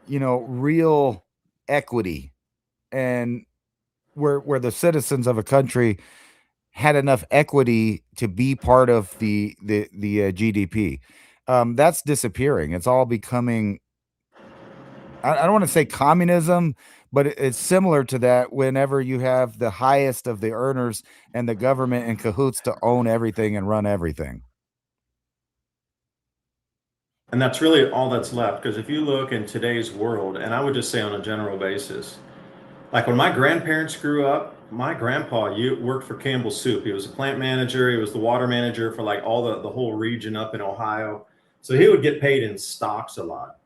you know, real equity, and where the citizens of a country had enough equity to be part of the GDP. That's disappearing. It's all becoming, I don't want to say communism, but it's similar to that whenever you have the highest of the earners and the government in cahoots to own everything and run everything. And that's really all that's left. Because if you look in today's world, and I would just say on a general basis, like when my grandparents grew up, my grandpa worked for Campbell Soup. He was a plant manager. He was the water manager for like all the whole region up in Ohio. So he would get paid in stocks a lot.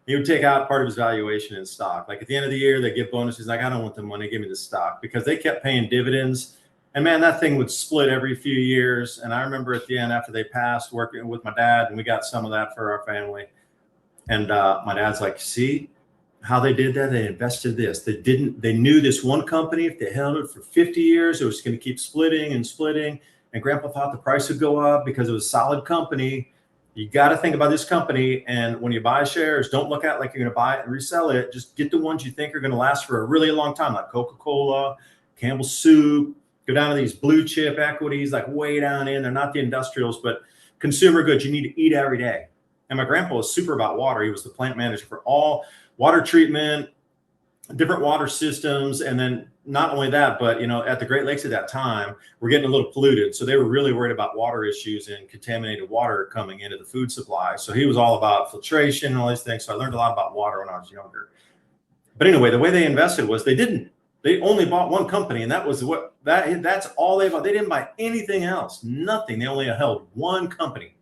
He would take out part of his valuation in stock. Like at the end of the year, they give bonuses. Like, I don't want the money, give me the stock, because they kept paying dividends. And man, that thing would split every few years. And I remember at the end, after they passed, working with my dad, and we got some of that for our family. And my dad's like, see how they did that? They invested this. They knew this one company, if they held it for 50 years, it was going to keep splitting and splitting. And grandpa thought the price would go up because it was a solid company. You got to think about this company. And when you buy shares, don't look at it like you're going to buy it and resell it. Just get the ones you think are going to last for a really long time, like Coca-Cola, Campbell Soup. Go down to these blue chip equities, like way down in. They're not the industrials, but consumer goods you need to eat every day. And my grandpa was super about water. He was the plant manager for all water treatment, different water systems. And then not only that, but, you know, at the Great Lakes at that time, we're getting a little polluted. So they were really worried about water issues and contaminated water coming into the food supply. So he was all about filtration and all these things. So I learned a lot about water when I was younger. But anyway, the way they invested was they only bought one company, and that's all they bought. They didn't buy anything else, nothing. They only held one company,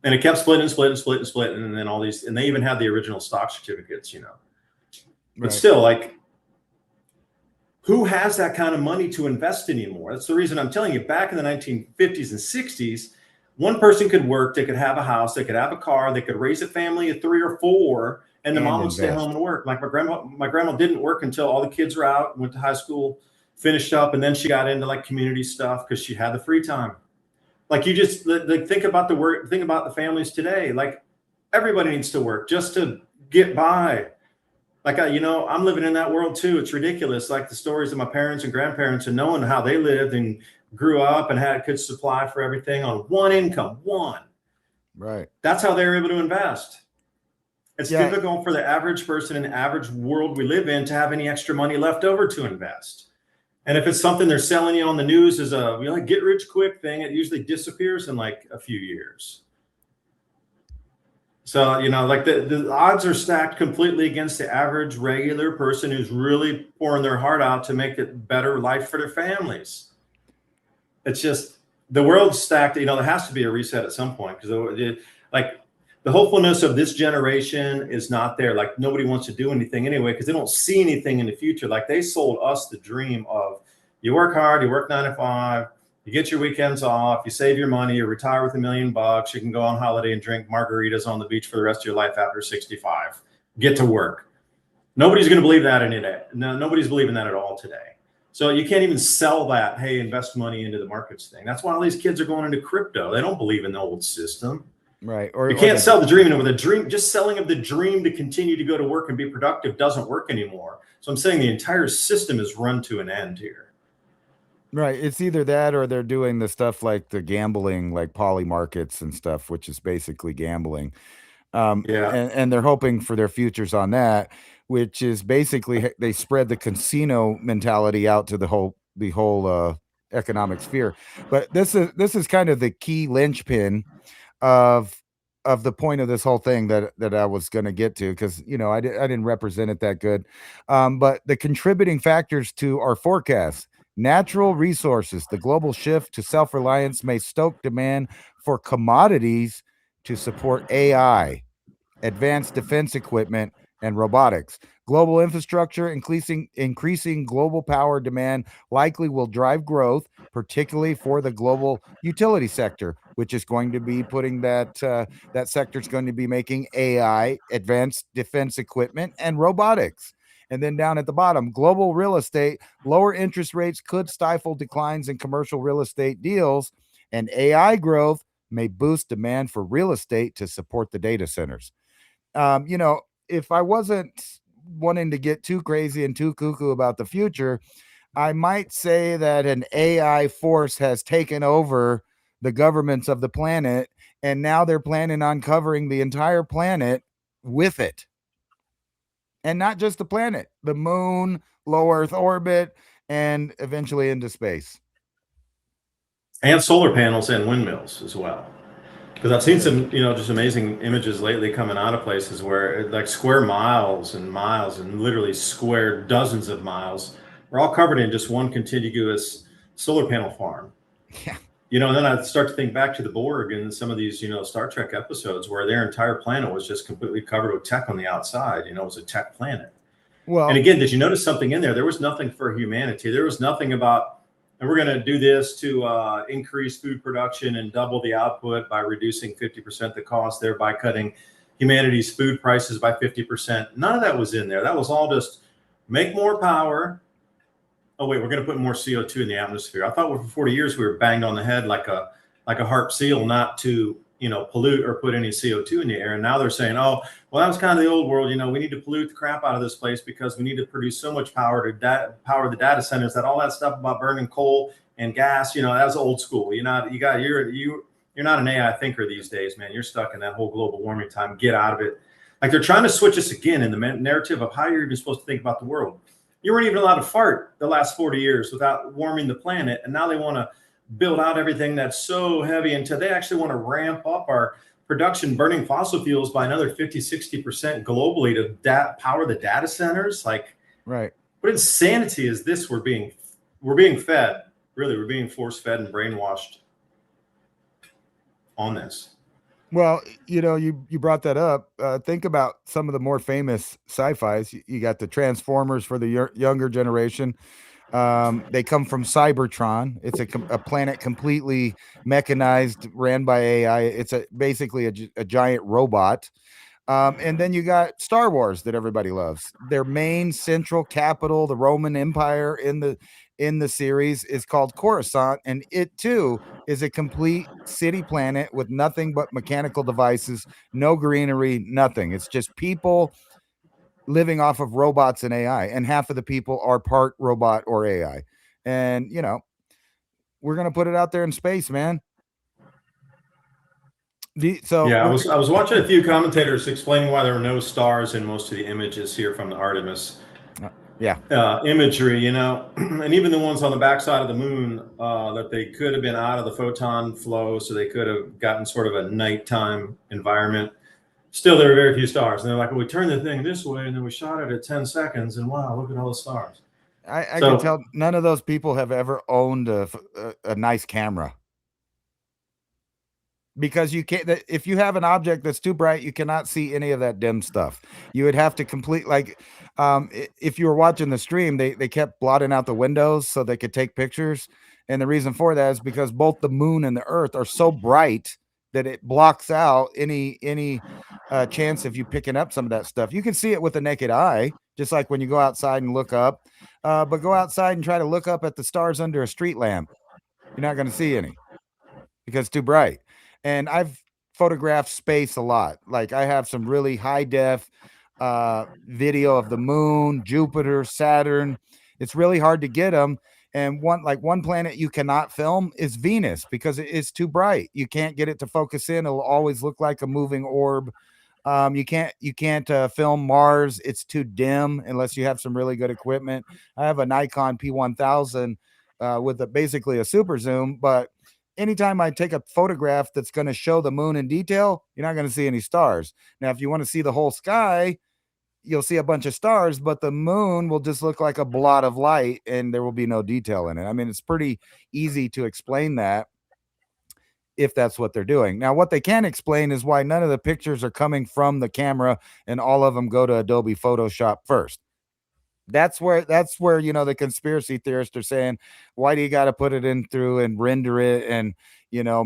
and it kept splitting, and then all these, and they even had the original stock certificates, you know. But still, like, who has that kind of money to invest anymore? That's the reason I'm telling you. Back in the 1950s and 60s, one person could work. They could have a house. They could have a car. They could raise a family of 3 or 4. And the mom would stay home and work. Like my grandma didn't work until all the kids were out, went to high school, finished up, and then she got into like community stuff because she had the free time. Like, you just think about the work, think about the families today. Like, everybody needs to work just to get by. Like, I'm living in that world too. It's ridiculous. Like the stories of my parents and grandparents and knowing how they lived and grew up and had good supply for everything on one income, one. Right. That's how they were able to invest. It's difficult for the average person in the average world we live in to have any extra money left over to invest. And if it's something they're selling you on the news as a get rich quick thing, it usually disappears in like a few years. So, like the odds are stacked completely against the average regular person who's really pouring their heart out to make it better life for their families. It's just the world's stacked. There has to be a reset at some point because like the hopefulness of this generation is not there. Like nobody wants to do anything anyway because they don't see anything in the future. Like they sold us the dream of you work hard, you work 9 to 5, you get your weekends off, you save your money, you retire with $1 million, you can go on holiday and drink margaritas on the beach for the rest of your life after 65. Get to work. Nobody's going to believe that in it. No, nobody's believing that at all today. So you can't even sell that, hey, invest money into the markets thing. That's why all these kids are going into crypto. They don't believe in the old system. Right. You can't sell the dream. And with a dream, just selling of the dream to continue to go to work and be productive doesn't work anymore. So I'm saying the entire system is run to an end here. Right. It's either that or they're doing the stuff like the gambling, like poly markets and stuff, which is basically gambling. And they're hoping for their futures on that, which is basically they spread the casino mentality out to the whole economic sphere. But this is kind of the key linchpin of the point of this whole thing that I was going to get to, because I didn't represent it that good. But the contributing factors to our forecast: natural resources. The global shift to self-reliance may stoke demand for commodities to support AI, advanced defense equipment, and robotics. Global infrastructure, increasing global power demand likely will drive growth, particularly for the global utility sector, which is going to be putting that sector is going to be making AI, advanced defense equipment, and robotics. And then down at the bottom, global real estate, lower interest rates could stifle declines in commercial real estate deals, and AI growth may boost demand for real estate to support the data centers. If I wasn't wanting to get too crazy and too cuckoo about the future, I might say that an AI force has taken over the governments of the planet, and now they're planning on covering the entire planet with it. And not just the planet, the moon, low Earth orbit, and eventually into space. And solar panels and windmills as well. Because I've seen some, just amazing images lately coming out of places where like square miles and miles and literally square dozens of miles are all covered in just one contiguous solar panel farm. Yeah. And then I start to think back to the Borg and some of these, Star Trek episodes where their entire planet was just completely covered with tech on the outside. It was a tech planet. Well, and again, did you notice something in there? There was nothing for humanity. There was nothing about, and we're going to do this to increase food production and double the output by reducing 50% the cost, thereby cutting humanity's food prices by 50%. None of that was in there. That was all just make more power. Oh, wait, we're going to put more CO2 in the atmosphere. I thought for 40 years we were banged on the head like a harp seal not to, pollute or put any CO2 in the air. And now they're saying, oh, well, that was kind of the old world. We need to pollute the crap out of this place because we need to produce so much power to power the data centers, that all that stuff about burning coal and gas, that's old school. You're not an AI thinker these days, man. You're stuck in that whole global warming time. Get out of it. Like they're trying to switch us again in the narrative of how you're even supposed to think about the world. You weren't even allowed to fart the last 40 years without warming the planet. And now they want to build out everything that's so heavy until they actually want to ramp up our production burning fossil fuels by another 50-60% globally to power the data centers. Like, right. What insanity is this? We're being fed. Really, we're being force fed and brainwashed on this. Well, you brought that up. Think about some of the more famous sci-fis. You got the Transformers for the younger generation. They come from Cybertron. It's a planet completely mechanized, ran by AI. It's basically a giant robot. And then you got Star Wars that everybody loves. Their main central capital, the Roman Empire in the series, is called Coruscant, and it too is a complete city planet with nothing but mechanical devices, no greenery, nothing. It's just people living off of robots and AI, and half of the people are part robot or AI. And we're gonna put it out there in space, man. I was watching a few commentators explaining why there were no stars in most of the images here from the Artemis imagery, and even the ones on the backside of the moon, that they could have been out of the photon flow, so they could have gotten sort of a nighttime environment. Still, there were very few stars. And they're like, well, we turned the thing this way, and then we shot it at 10 seconds, and wow, look at all the stars. I can tell none of those people have ever owned a nice camera. Because you can't, if you have an object that's too bright, you cannot see any of that dim stuff. You would have to complete, like, if you were watching the stream, they kept blotting out the windows so they could take pictures. And the reason for that is because both the moon and the earth are so bright that it blocks out any chance of you picking up some of that stuff. You can see it with the naked eye, just like when you go outside and look up. But go outside and try to look up at the stars under a street lamp. You're not going to see any because it's too bright. And I've photographed space a lot. Like I have some really high def video of the moon, Jupiter, Saturn. It's really hard to get them. And one planet you cannot film is Venus because it's too bright. You can't get it to focus in. It'll always look like a moving orb. You can't film Mars. It's too dim unless you have some really good equipment. I have a Nikon P1000 with basically a super zoom, but anytime I take a photograph that's going to show the moon in detail, you're not going to see any stars. Now, if you want to see the whole sky, you'll see a bunch of stars, but the moon will just look like a blot of light and there will be no detail in it. I mean, it's pretty easy to explain that if that's what they're doing. Now, what they can't explain is why none of the pictures are coming from the camera and all of them go to Adobe Photoshop first. That's where the conspiracy theorists are saying, why do you got to put it in through and render it and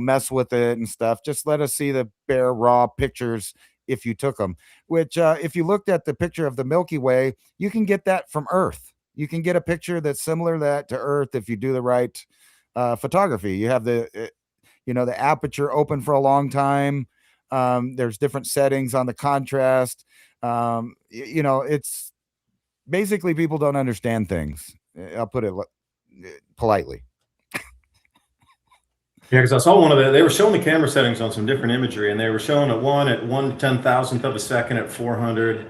mess with it and stuff? Just let us see the bare raw pictures if you took them. Which if you looked at the picture of the Milky Way, you can get that from Earth. You can get a picture that's similar to that to Earth if you do the right photography. You have the aperture open for a long time. There's different settings on the contrast. It's basically people don't understand things. I'll put it politely. Yeah, because I saw they were showing the camera settings on some different imagery, and they were showing one at 1/10,000th of a second at 400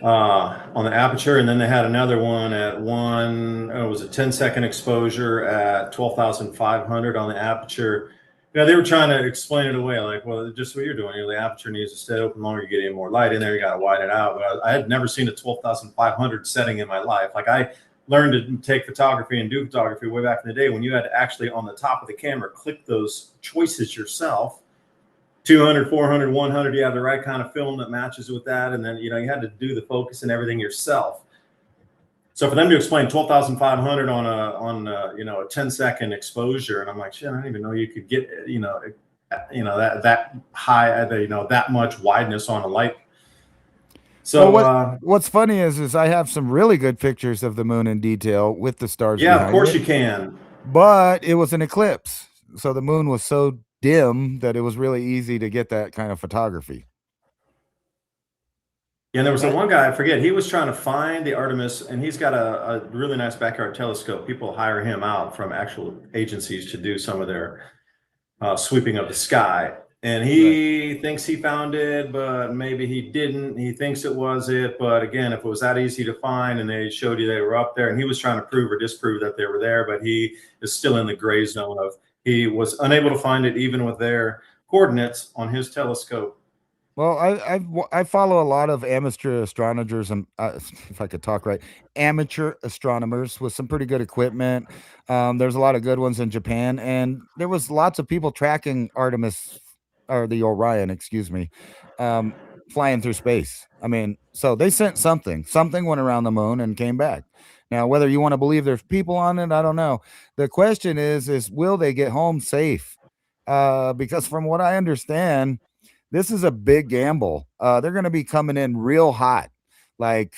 on the aperture, and then they had another one at it was a 10-second exposure at 12,500 on the aperture. They were trying to explain it away, like, well, just what you're doing. The aperture needs to stay open longer. You get any more light in there. You got to widen it out. But I had never seen a 12,500 setting in my life. Like I learned to take photography and do photography way back in the day when you had to actually on the top of the camera click those choices yourself. 200, 400, 100. You have the right kind of film that matches with that, and then you had to do the focus and everything yourself. So for them to explain 12,500 on a 10-second exposure, and I'm like, shit, I didn't even know you could get that high, that much wideness on a light. So what's funny is I have some really good pictures of the moon in detail with the stars. Yeah, of course you can. But it was an eclipse, so the moon was so dim that it was really easy to get that kind of photography. Yeah, and there was one guy, I forget, he was trying to find the Artemis, and he's got a really nice backyard telescope. People hire him out from actual agencies to do some of their sweeping of the sky. And he thinks he found it, but maybe he didn't. He thinks it was it. But again, if it was that easy to find and they showed you they were up there, and he was trying to prove or disprove that they were there, but he is still in the gray zone of he was unable to find it even with their coordinates on his telescope. Well, I follow a lot of amateur astronomers and if I could talk right, amateur astronomers with some pretty good equipment. There's a lot of good ones in Japan, and there was lots of people tracking Artemis or the Orion, excuse me, flying through space. I mean, so they sent something went around the moon and came back. Now, whether you want to believe there's people on it, I don't know. The question is will they get home safe? Because from what I understand, this is a big gamble. They're going to be coming in real hot, like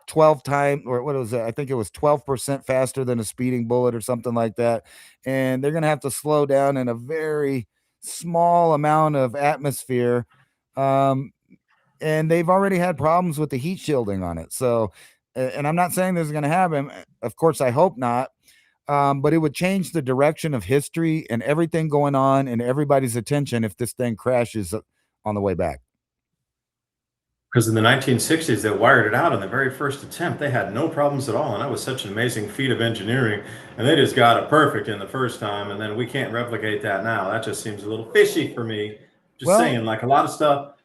12 times, or what was it? I think it was 12% faster than a speeding bullet or something like that. And they're going to have to slow down in a very small amount of atmosphere. And they've already had problems with the heat shielding on it. So, and I'm not saying this is going to happen. Of course, I hope not. But it would change the direction of history and everything going on and everybody's attention if this thing crashes on the way back. Because in the 1960s, they wired it out in the very first attempt. They had no problems at all. And that was such an amazing feat of engineering. And they just got it perfect in the first time. And then we can't replicate that now. That just seems a little fishy for me. Just saying, like a lot of stuff.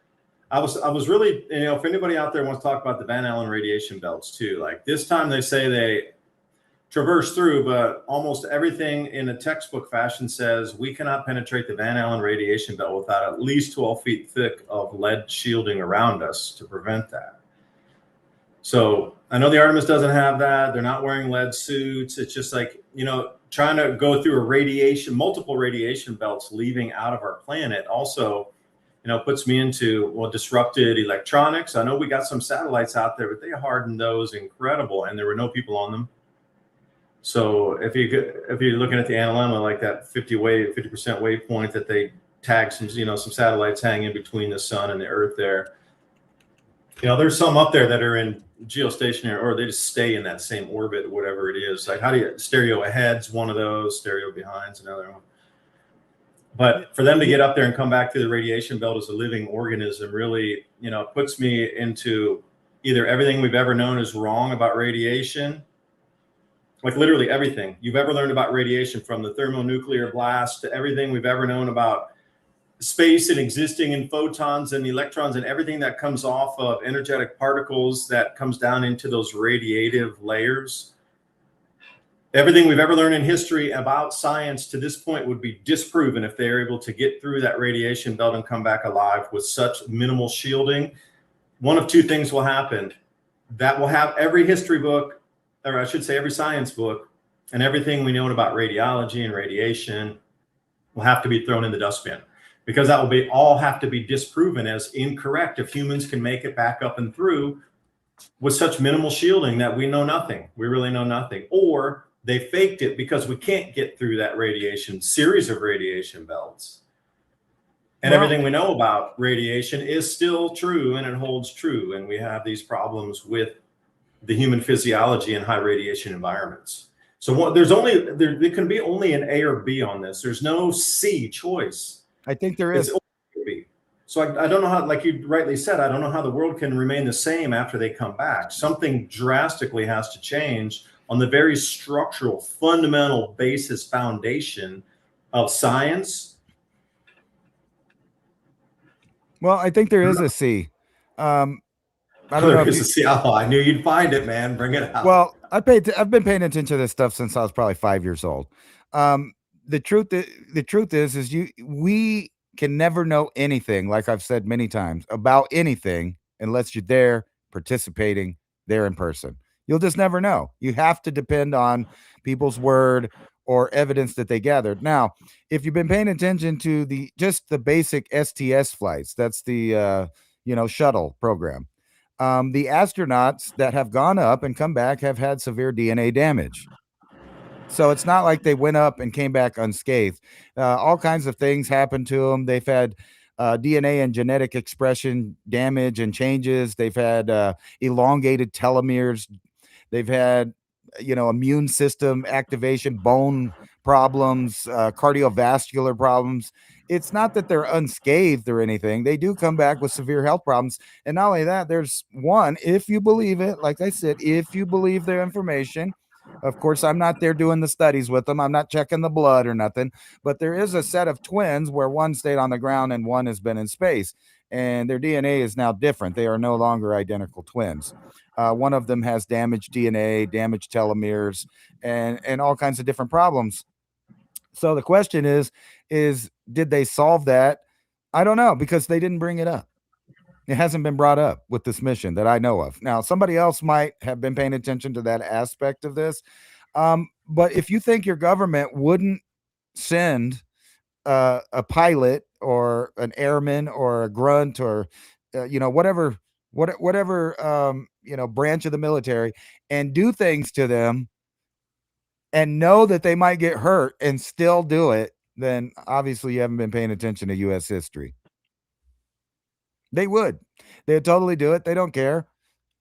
I was really, if anybody out there wants to talk about the Van Allen radiation belts too, like this time they say they traverse through, but almost everything in a textbook fashion says we cannot penetrate the Van Allen radiation belt without at least 12 feet thick of lead shielding around us to prevent that. So I know the Artemis doesn't have that. They're not wearing lead suits. It's just like, trying to go through multiple radiation belts leaving out of our planet also, puts me into, disrupted electronics. I know we got some satellites out there, but they hardened those incredible, and there were no people on them. So if you're looking at the analemma, like that 50% waypoint that they tagged some satellites hanging between the sun and the Earth there. There's some up there that are in geostationary, or they just stay in that same orbit, whatever it is. Like, how do you stereo ahead's one of those, stereo behind's another one. But for them to get up there and come back to the radiation belt as a living organism really, puts me into either everything we've ever known is wrong about radiation, like literally everything you've ever learned about radiation, from the thermonuclear blast to everything we've ever known about space and existing in photons and electrons and everything that comes off of energetic particles that comes down into those radiative layers. Everything we've ever learned in history about science to this point would be disproven if they're able to get through that radiation belt and come back alive with such minimal shielding. One of two things will happen. That will have every history book, or I should say every science book, and everything we know about radiology and radiation will have to be thrown in the dustbin, because that will all have to be disproven as incorrect if humans can make it back up and through with such minimal shielding that we know nothing. We really know nothing. Or they faked it because we can't get through that series of radiation belts. And everything we know about radiation is still true, and it holds true. And we have these problems with the human physiology in high radiation environments. So there can be only an A or B on this. There's no C choice. I think there is. So I don't know how, like you rightly said, I don't know how the world can remain the same after they come back. Something drastically has to change on the very structural, fundamental basis foundation of science. Well, I think there is a C. I don't know. There is a C. Oh, I knew you'd find it, man. Bring it out. Well, I've been paying attention to this stuff since I was probably 5 years old. The truth is we can never know anything, like I've said many times, about anything unless you're there participating there in person. You'll just never know. You have to depend on people's word or evidence that they gathered. Now, if you've been paying attention to the basic STS flights, that's the shuttle program. The astronauts that have gone up and come back have had severe DNA damage. So it's not like they went up and came back unscathed. All kinds of things happened to them. They've had DNA and genetic expression damage and changes. They've had elongated telomeres. They've had, immune system activation, bone problems, cardiovascular problems. It's not that they're unscathed or anything. They do come back with severe health problems. And not only that, there's one, if you believe it, like I said, if you believe their information. Of course, I'm not there doing the studies with them. I'm not checking the blood or nothing. But there is a set of twins where one stayed on the ground and one has been in space. And their DNA is now different. They are no longer identical twins. One of them has damaged DNA, damaged telomeres, and all kinds of different problems. So the question is did they solve that? I don't know, because they didn't bring it up. It hasn't been brought up with this mission that I know of. Now, somebody else might have been paying attention to that aspect of this. But if you think your government wouldn't send a pilot or an airman or a grunt or, whatever, branch of the military and do things to them and know that they might get hurt and still do it, then obviously you haven't been paying attention to U.S. history. They would. They'd totally do it. They don't care.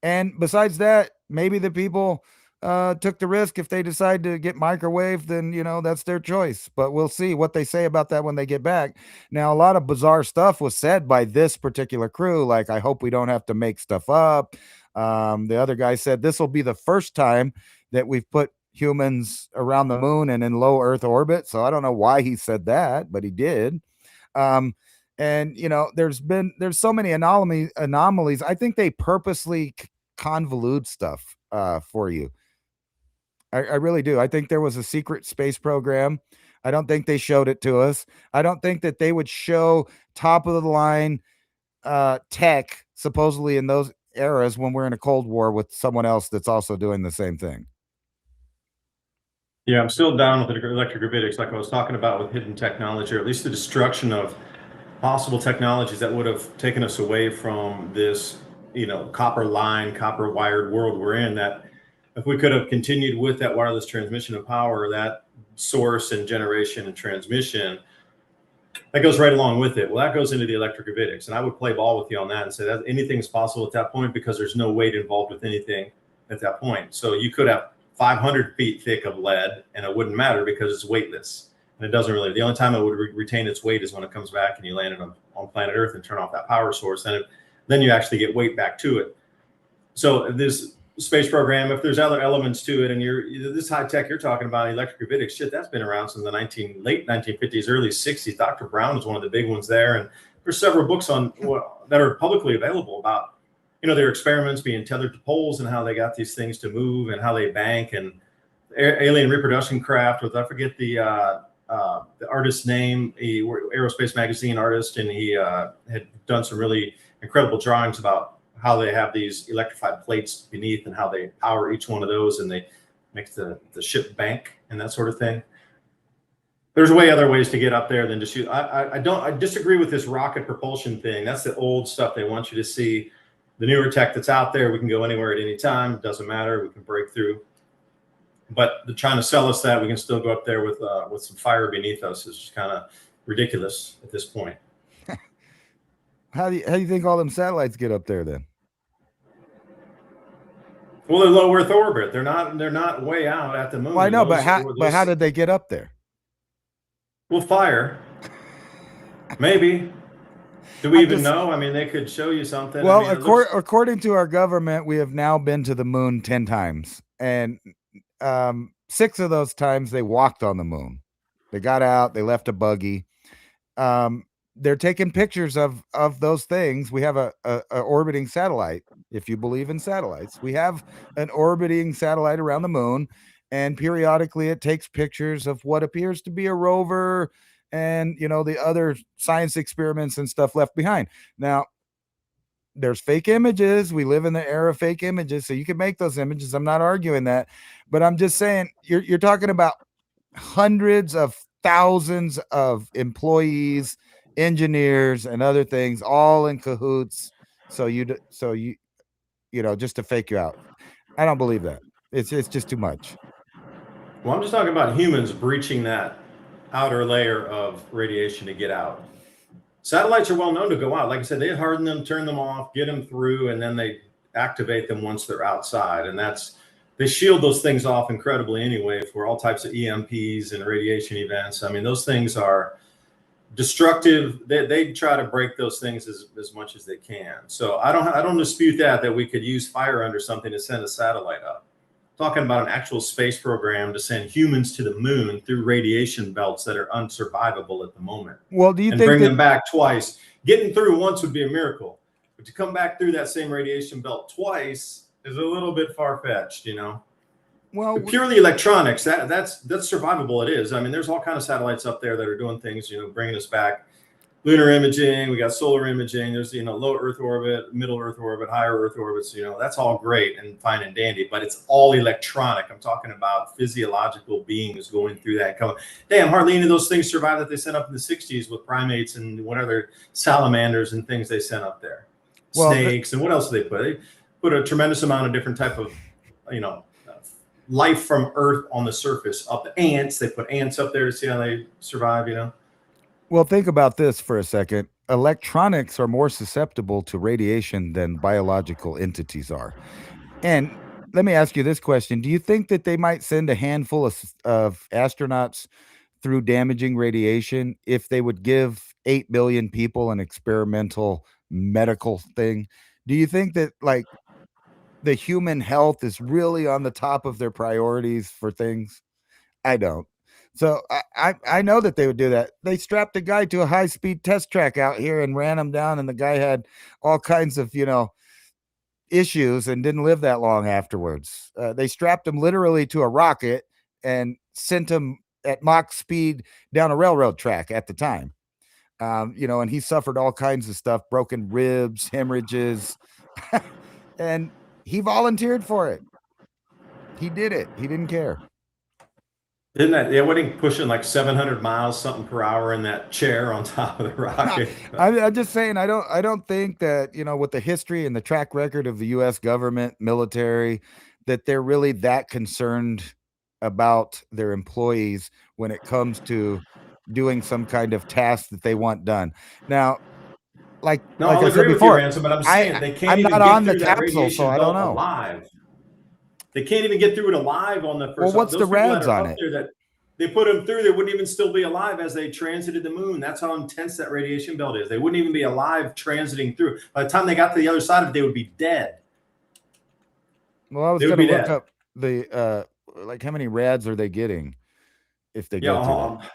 And besides that, maybe the people took the risk. If they decide to get microwaved, then, that's their choice. But we'll see what they say about that when they get back. Now, a lot of bizarre stuff was said by this particular crew. Like, I hope we don't have to make stuff up. The other guy said this will be the first time that we've put humans around the moon and in low Earth orbit. So I don't know why he said that, but he did. And there's so many anomalies. I think they purposely convolute stuff for you. I really do. I think there was a secret space program. I don't think they showed it to us. I don't think that they would show top of the line tech supposedly in those eras when we're in a Cold War with someone else that's also doing the same thing. Yeah, I'm still down with the electrogravitics, like I was talking about with hidden technology, or at least the destruction of possible technologies that would have taken us away from this, copper line, copper wired world we're in. That if we could have continued with that wireless transmission of power, that source and generation and transmission, that goes right along with it. Well, that goes into the electrogravitics, and I would play ball with you on that and say that anything's possible at that point because there's no weight involved with anything at that point. So you could have 500 feet thick of lead, and it wouldn't matter because it's weightless, and it doesn't really. The only time it would retain its weight is when it comes back and you land it on planet Earth and turn off that power source. Then you actually get weight back to it. So this space program, if there's other elements to it, and this high tech you're talking about, electrogravitics, shit, that's been around since the late 1950s, early 60s. Dr. Brown is one of the big ones there, and there's several books on that are publicly available about their experiments being tethered to poles and how they got these things to move and how they bank, and alien reproduction craft with, I forget the artist's name, he aerospace magazine artist, and he had done some really incredible drawings about how they have these electrified plates beneath and how they power each one of those, and they make the ship bank and that sort of thing. There's other ways to get up there than to shoot. I disagree with this rocket propulsion thing. That's the old stuff they want you to see. The newer tech that's out there, we can go anywhere at any time. It doesn't matter. We can break through. But they're trying to sell us that we can still go up there with some fire beneath us is just kind of ridiculous at this point. How do you think all them satellites get up there then? Well, they're low Earth orbit. They're not way out at the moon. Well, I know, but how did they get up there? Well, fire. Maybe. Do we even know? I mean, they could show you something. Well, according to our government, we have now been to the moon 10 times, and 6 of those times they walked on the moon. They got out. They left a buggy. They're taking pictures of those things. We have a orbiting satellite. If you believe in satellites, we have an orbiting satellite around the moon, and periodically it takes pictures of what appears to be a rover and the other science experiments and stuff left behind. Now, there's fake images. We live in the era of fake images, so you can make those images. I'm not arguing that, but I'm just saying you're talking about hundreds of thousands of employees, engineers, and other things all in cahoots. So you just to fake you out. I don't believe that. It's just too much. Well, I'm just talking about humans breaching that outer layer of radiation to get out. Satellites are well known to go out. Like I said, they harden them, turn them off, get them through, and then they activate them once they're outside. And they shield those things off incredibly anyway for all types of EMPs and radiation events. I mean, those things are destructive. They try to break those things as much as they can. So I don't dispute that we could use fire under something to send a satellite up. Talking about an actual space program to send humans to the moon through radiation belts that are unsurvivable at the moment. Well, do you think bring them back twice? Getting through once would be a miracle, but to come back through that same radiation belt twice is a little bit far-fetched, Well, purely electronics, that's survivable. It is. I mean, there's all kind of satellites up there that are doing things, bringing us back. Lunar imaging, we got solar imaging. There's low Earth orbit, middle Earth orbit, higher Earth orbits. That's all great and fine and dandy, but it's all electronic. I'm talking about physiological beings going through that. Damn, hardly any of those things survived that they sent up in the '60s with primates and what other salamanders and things they sent up there. Snakes and what else did they put? They put a tremendous amount of different type of, life from Earth on the surface. Up the ants, they put ants up there to see how they survive. Well, think about this for a second. Electronics are more susceptible to radiation than biological entities are. And let me ask you this question. Do you think that they might send a handful of astronauts through damaging radiation if they would give 8 billion people an experimental medical thing? Do you think that the human health is really on the top of their priorities for things? I don't. So I know that they would do that. They strapped a guy to a high-speed test track out here and ran him down, and the guy had all kinds of, issues and didn't live that long afterwards. They strapped him literally to a rocket and sent him at Mach speed down a railroad track at the time. And he suffered all kinds of stuff, broken ribs, hemorrhages, and he volunteered for it. He did it. He didn't care. Isn't that, yeah, wasn't he pushing like 700 miles something per hour in that chair on top of the rocket? I'm just saying, I don't think that, with the history and the track record of the U.S. government, military, that they're really that concerned about their employees when it comes to doing some kind of task that they want done. Now, like No, I'll I said agree with you, before, Ransom, but I'm saying they can't I'm even not get on the through that capsule, so radiation I don't belt know. alive. They can't even get through it alive on the first. Well, what's those the people that rads are on up it? there that they put them through, they wouldn't even still be alive as they transited the moon. That's how intense that radiation belt is. They wouldn't even be alive transiting through. By the time they got to the other side of it, they would be dead. Well, I was They would going to be look dead. up the like how many rads are they getting if they Yeah, go through it?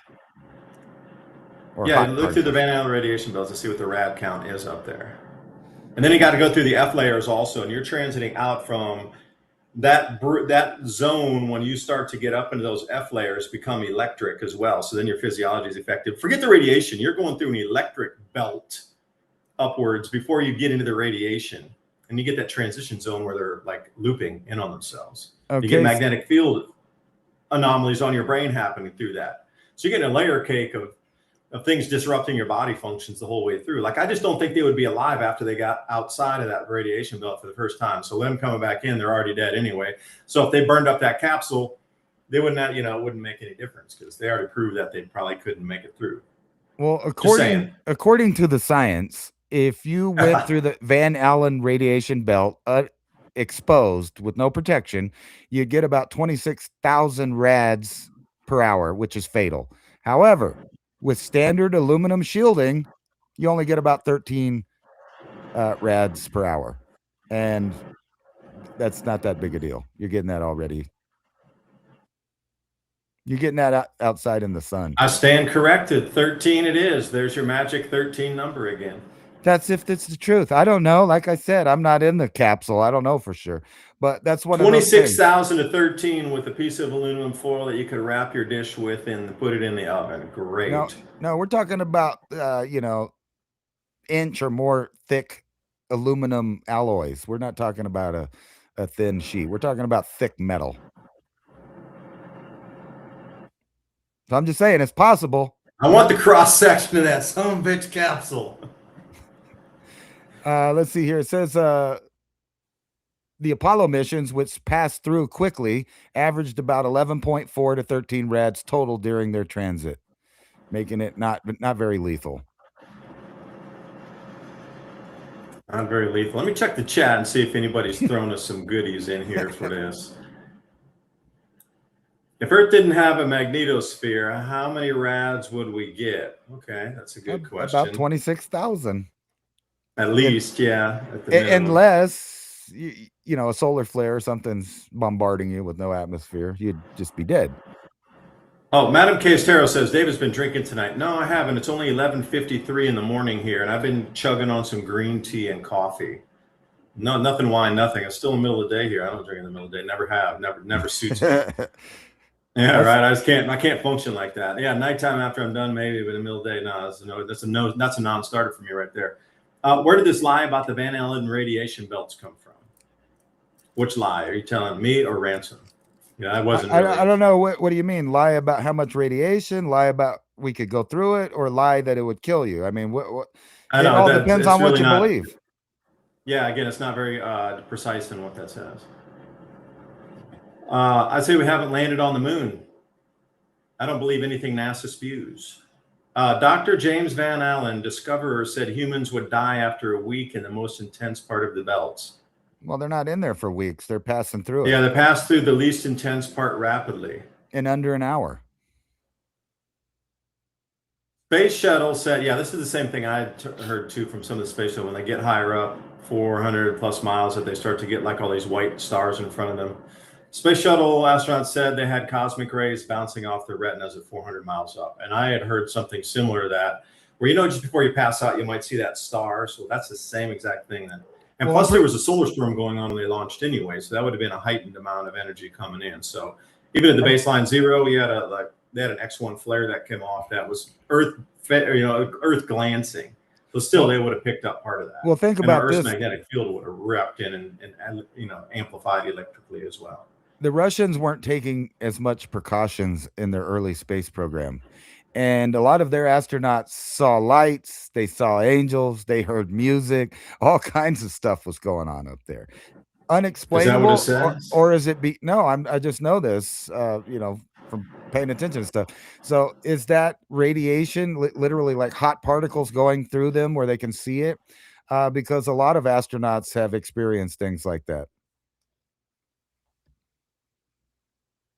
Or yeah. hot Look through the particles. Van Allen radiation belts to see what the rad count is up there. And then you got to go through the F layers also, and you're transiting out from that zone. When you start to get up into those F layers, become electric as well. So then your physiology is affected. Forget the radiation. You're going through an electric belt upwards before you get into the radiation, and you get that transition zone where they're like looping in on themselves. You get Okay. magnetic field anomalies on your brain happening through that. So you're getting a layer cake of things disrupting your body functions the whole way through. Like, I just don't think they would be alive after they got outside of that radiation belt for the first time. So them coming back in, they're already dead anyway. So if they burned up that capsule, they would not, it wouldn't make any difference because they already proved that they probably couldn't make it through. Well, according to the science, if you went through the Van Allen radiation belt exposed with no protection, you get about 26,000 rads per hour, which is fatal. However, with standard aluminum shielding, you only get about 13 rads per hour, and that's not that big a deal. You're getting that already. You're getting that outside in the sun. I stand corrected. 13 it is. There's your magic 13 number again. That's if it's the truth. I don't know. Like I said, I'm not in the capsule. I don't know for sure. But that's one 26,000 to 13 with a piece of aluminum foil that you could wrap your dish with and put it in the oven. Great. No, we're talking about inch or more thick aluminum alloys. We're not talking about a thin sheet. We're talking about thick metal. So I'm just saying it's possible. I want the cross section of that son of a bitch capsule. Let's see here. It says the Apollo missions, which passed through quickly, averaged about 11.4 to 13 rads total during their transit, making it not very lethal. Not very lethal. Let me check the chat and see if anybody's thrown us some goodies in here for this. If Earth didn't have a magnetosphere, how many rads would we get? Okay, that's a good question. About 26,000. At least, yeah. Unless, a solar flare or something's bombarding you with no atmosphere, you'd just be dead. Oh, Madam Castero says, David's been drinking tonight. No, I haven't. It's only 11:53 in the morning here, and I've been chugging on some green tea and coffee. No, nothing wine, nothing. It's still in the middle of the day here. I don't drink in the middle of the day. Never have. Never suits me. Yeah, right. I can't function like that. Yeah, nighttime after I'm done, maybe, but in the middle of the day, no. That's a non-starter for me right there. Where did this lie about the Van Allen radiation belts come from? Which lie? Are you telling me or Ransom? Yeah, I wasn't. I don't know. What do you mean? Lie about how much radiation? Lie about we could go through it, or lie that it would kill you? I mean, what I know, it all depends on what you believe. Yeah, again, it's not very precise in what that says. I'd say we haven't landed on the moon. I don't believe anything NASA spews. Dr. James Van Allen, discoverer, said humans would die after a week in the most intense part of the belts. Well, they're not in there for weeks. They're passing through it. Yeah, they pass through the least intense part rapidly. In under an hour. Space shuttle said, yeah, this is the same thing I heard too from some of the space shuttle. When they get higher up, 400 plus miles, that they start to get like all these white stars in front of them. Space shuttle astronauts said they had cosmic rays bouncing off their retinas at 400 miles up. And I had heard something similar to that, where, just before you pass out, you might see that star. So that's the same exact thing. And Well, plus, there was a solar storm going on when they launched anyway. So that would have been a heightened amount of energy coming in. So even at the baseline zero, they had an X1 flare that came off that was Earth glancing. So still, they would have picked up part of that. Well, think and about Earth's this. magnetic field would have wrapped in and amplified electrically as well. The Russians weren't taking as much precautions in their early space program. And a lot of their astronauts saw lights, they saw angels, they heard music, all kinds of stuff was going on up there. Unexplainable, Is that what it says? or is it no, I just know this, from paying attention to stuff. So is that radiation literally like hot particles going through them where they can see it? Because a lot of astronauts have experienced things like that.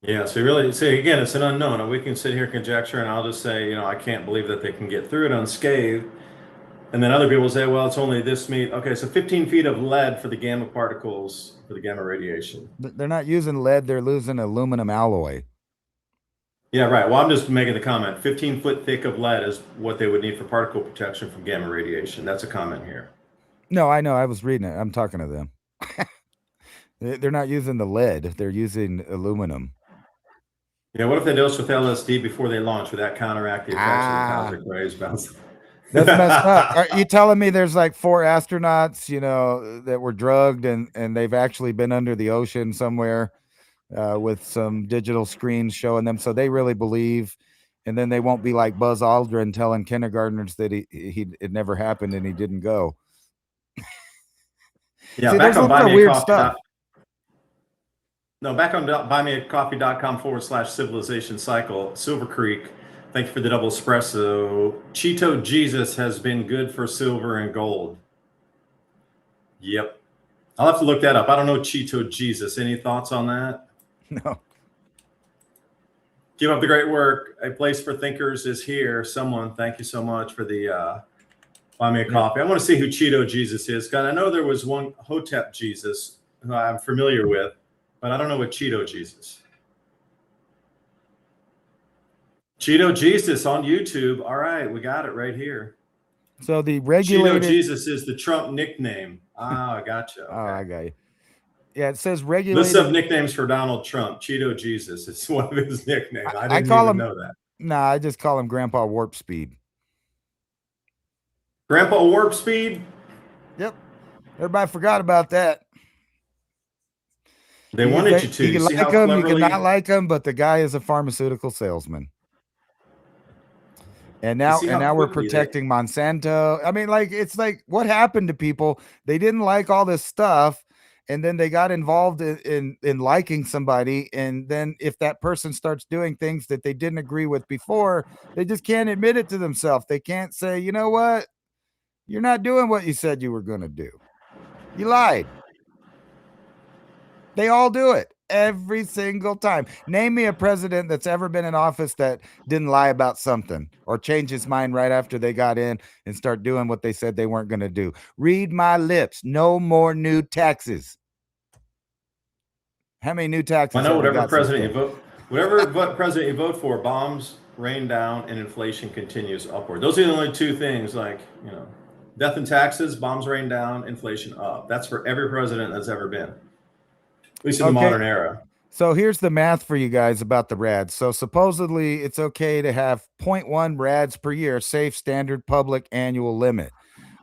Yeah, so really, again, it's an unknown, and we can sit here conjecture, and I'll just say, I can't believe that they can get through it unscathed. And then other people say, well, it's only this meat. Okay, so 15 feet of lead for the gamma particles, for the gamma radiation. They're not using lead, they're losing aluminum alloy. Yeah, right. Well, I'm just making the comment. 15 foot thick of lead is what they would need for particle protection from gamma radiation. That's a comment here. No, I know. I was reading it. I'm talking to them. They're not using the lead. They're using aluminum. Yeah, what if they dose with LSD before they launch? Would that counteract the effects of the cosmic rays bouncing? That's messed up. Are you telling me there's like 4 astronauts, that were drugged and they've actually been under the ocean somewhere with some digital screens showing them, so they really believe, and then they won't be like Buzz Aldrin telling kindergartners that it never happened and he didn't go. Yeah, See, back on weird stuff. No, back on buymeacoffee.com/civilization cycle, Silver Creek. Thank you for the double espresso. Cheeto Jesus has been good for silver and gold. Yep. I'll have to look that up. I don't know Cheeto Jesus. Any thoughts on that? No. Keep up the great work. A place for thinkers is here. Someone, thank you so much for the buy me a coffee. I want to see who Cheeto Jesus is. God, I know there was one Hotep Jesus who I'm familiar with, but I don't know what Cheeto Jesus. Cheeto Jesus on YouTube. All right, we got it right here. So the regulated Cheeto Jesus is the Trump nickname. I gotcha. Okay. Oh, I got you. Yeah, it says regulated. List of nicknames for Donald Trump. Cheeto Jesus. It's one of his nicknames. I didn't call even him, know that. Nah, I just call him Grandpa Warp Speed. Grandpa Warp Speed? Yep. Everybody forgot about that. They wanted you to. You can like him, you can not like him, but the guy is a pharmaceutical salesman. And now we're protecting Monsanto. I mean, it's like, what happened to people? They didn't like all this stuff, and then they got involved in liking somebody, and then if that person starts doing things that they didn't agree with before, they just can't admit it to themselves. They can't say, you know what? You're not doing what you said you were going to do. You lied. They all do it every single time. Name me a president that's ever been in office that didn't lie about something or change his mind right after they got in and start doing what they said they weren't going to do. Read my lips. No more new taxes. How many new taxes? I know whatever president you vote for, bombs rain down and inflation continues upward. Those are the only two things, death and taxes, bombs rain down, inflation up. That's for every president that's ever been. At least in the modern era. So here's the math for you guys about the rads. So supposedly it's okay to have 0.1 rads per year, safe standard public annual limit.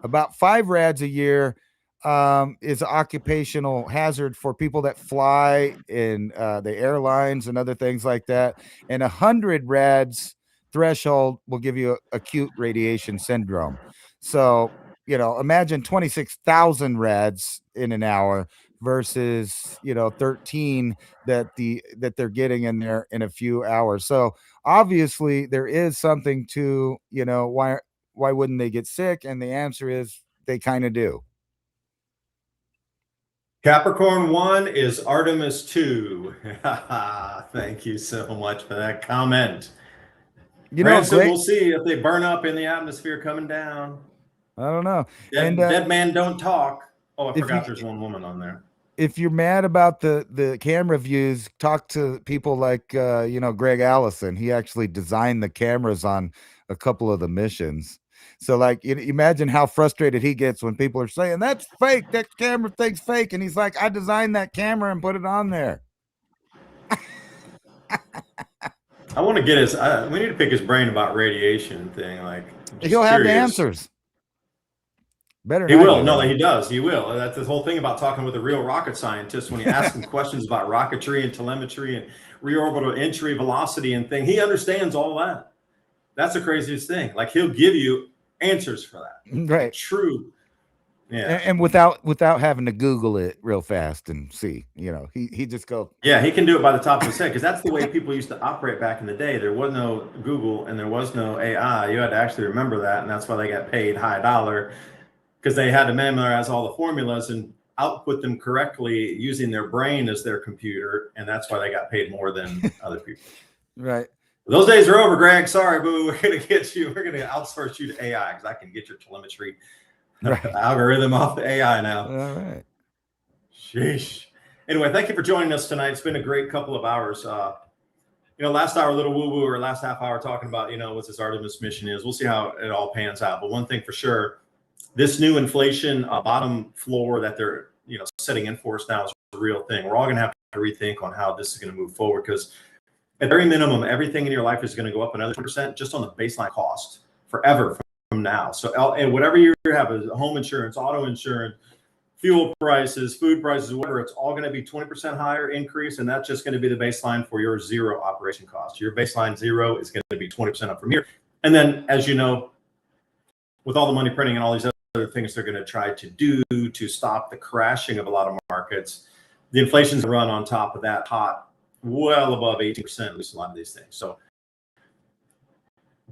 About 5 rads a year is an occupational hazard for people that fly in the airlines and other things like that. And 100 rads threshold will give you acute radiation syndrome. So, imagine 26,000 rads in an hour versus 13 that they're getting in there in a few hours. So obviously there is something to why wouldn't they get sick? And the answer is they kind of do. Capricorn 1 is Artemis 2. Thank you so much for that comment. We'll see if they burn up in the atmosphere coming down. I don't know. Dead man don't talk. Oh, I forgot there's one woman on there. if you're mad about the camera views, talk to people like Greg Allison. He actually designed the cameras on a couple of the missions. So like, imagine how frustrated he gets when people are saying that's fake, that camera thing's fake, and he's like, I designed that camera and put it on there. I want to get his. We need to pick his brain about radiation thing. Like, I'm just He'll have the curious. answers. Better He than I will. do, No, anyway. he does. He will. That's the whole thing about talking with a real rocket scientist. When you ask him questions about rocketry and telemetry and reorbital entry velocity and thing, he understands all that. That's the craziest thing. Like, he'll give you answers for that. Right. True. Yeah. And without having to Google it real fast and see, he just go. Yeah, he can do it by the top of his head, because that's the way people used to operate back in the day. There was no Google and there was no AI. You had to actually remember that, and that's why they got paid high dollar, because they had to memorize all the formulas and output them correctly using their brain as their computer, and that's why they got paid more than other people. Right. Those days are over, Greg. Sorry, boo. We're gonna outsource you to AI, because I can get your telemetry algorithm off the AI now. All right. Sheesh. Anyway, thank you for joining us tonight. It's been a great couple of hours. Last hour, a little woo-woo, or last half hour talking about, what this Artemis mission is. We'll see how it all pans out. But one thing for sure, this new inflation bottom floor that they're, setting in for us now is a real thing. We're all going to have to rethink on how this is going to move forward, because at very minimum, everything in your life is going to go up another 20% just on the baseline cost forever from now. So, and whatever you have, is home insurance, auto insurance, fuel prices, food prices, whatever, it's all going to be 20% higher increase. And that's just going to be the baseline for your zero operation cost. Your baseline zero is going to be 20% up from here. And then, as you know, with all the money printing and all these other things they're going to try to do to stop the crashing of a lot of markets, the inflation's run on top of that hot, well above 18%, at least a lot of these things. So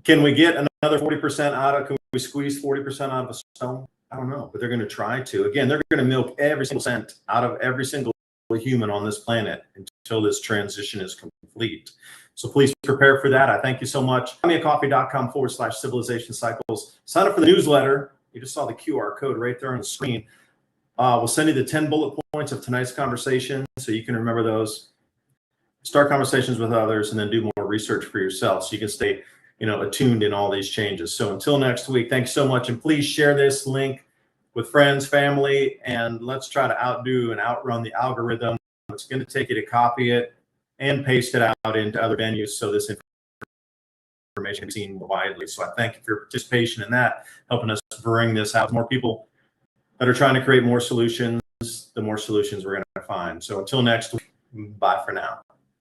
can we get another 40% out of, can we squeeze 40% out of a stone? I don't know, but they're going to try to. Again, they're going to milk every single cent out of every single human on this planet until this transition is complete. So please prepare for that. I thank you so much. buymeacoffee.com/civilization cycles. Sign up for the newsletter. You just saw the QR code right there on the screen. We'll send you the 10 bullet points of tonight's conversation so you can remember those. Start conversations with others, and then do more research for yourself so you can stay attuned in all these changes. So until next week, thanks so much. And please share this link with friends, family, and let's try to outdo and outrun the algorithm. It's going to take you to copy it and paste it out into other venues so this information can be seen widely. So I thank you for your participation in that, helping us bring this out to more people that are trying to create more solutions. The more solutions we're going to find. So until next week, bye for now.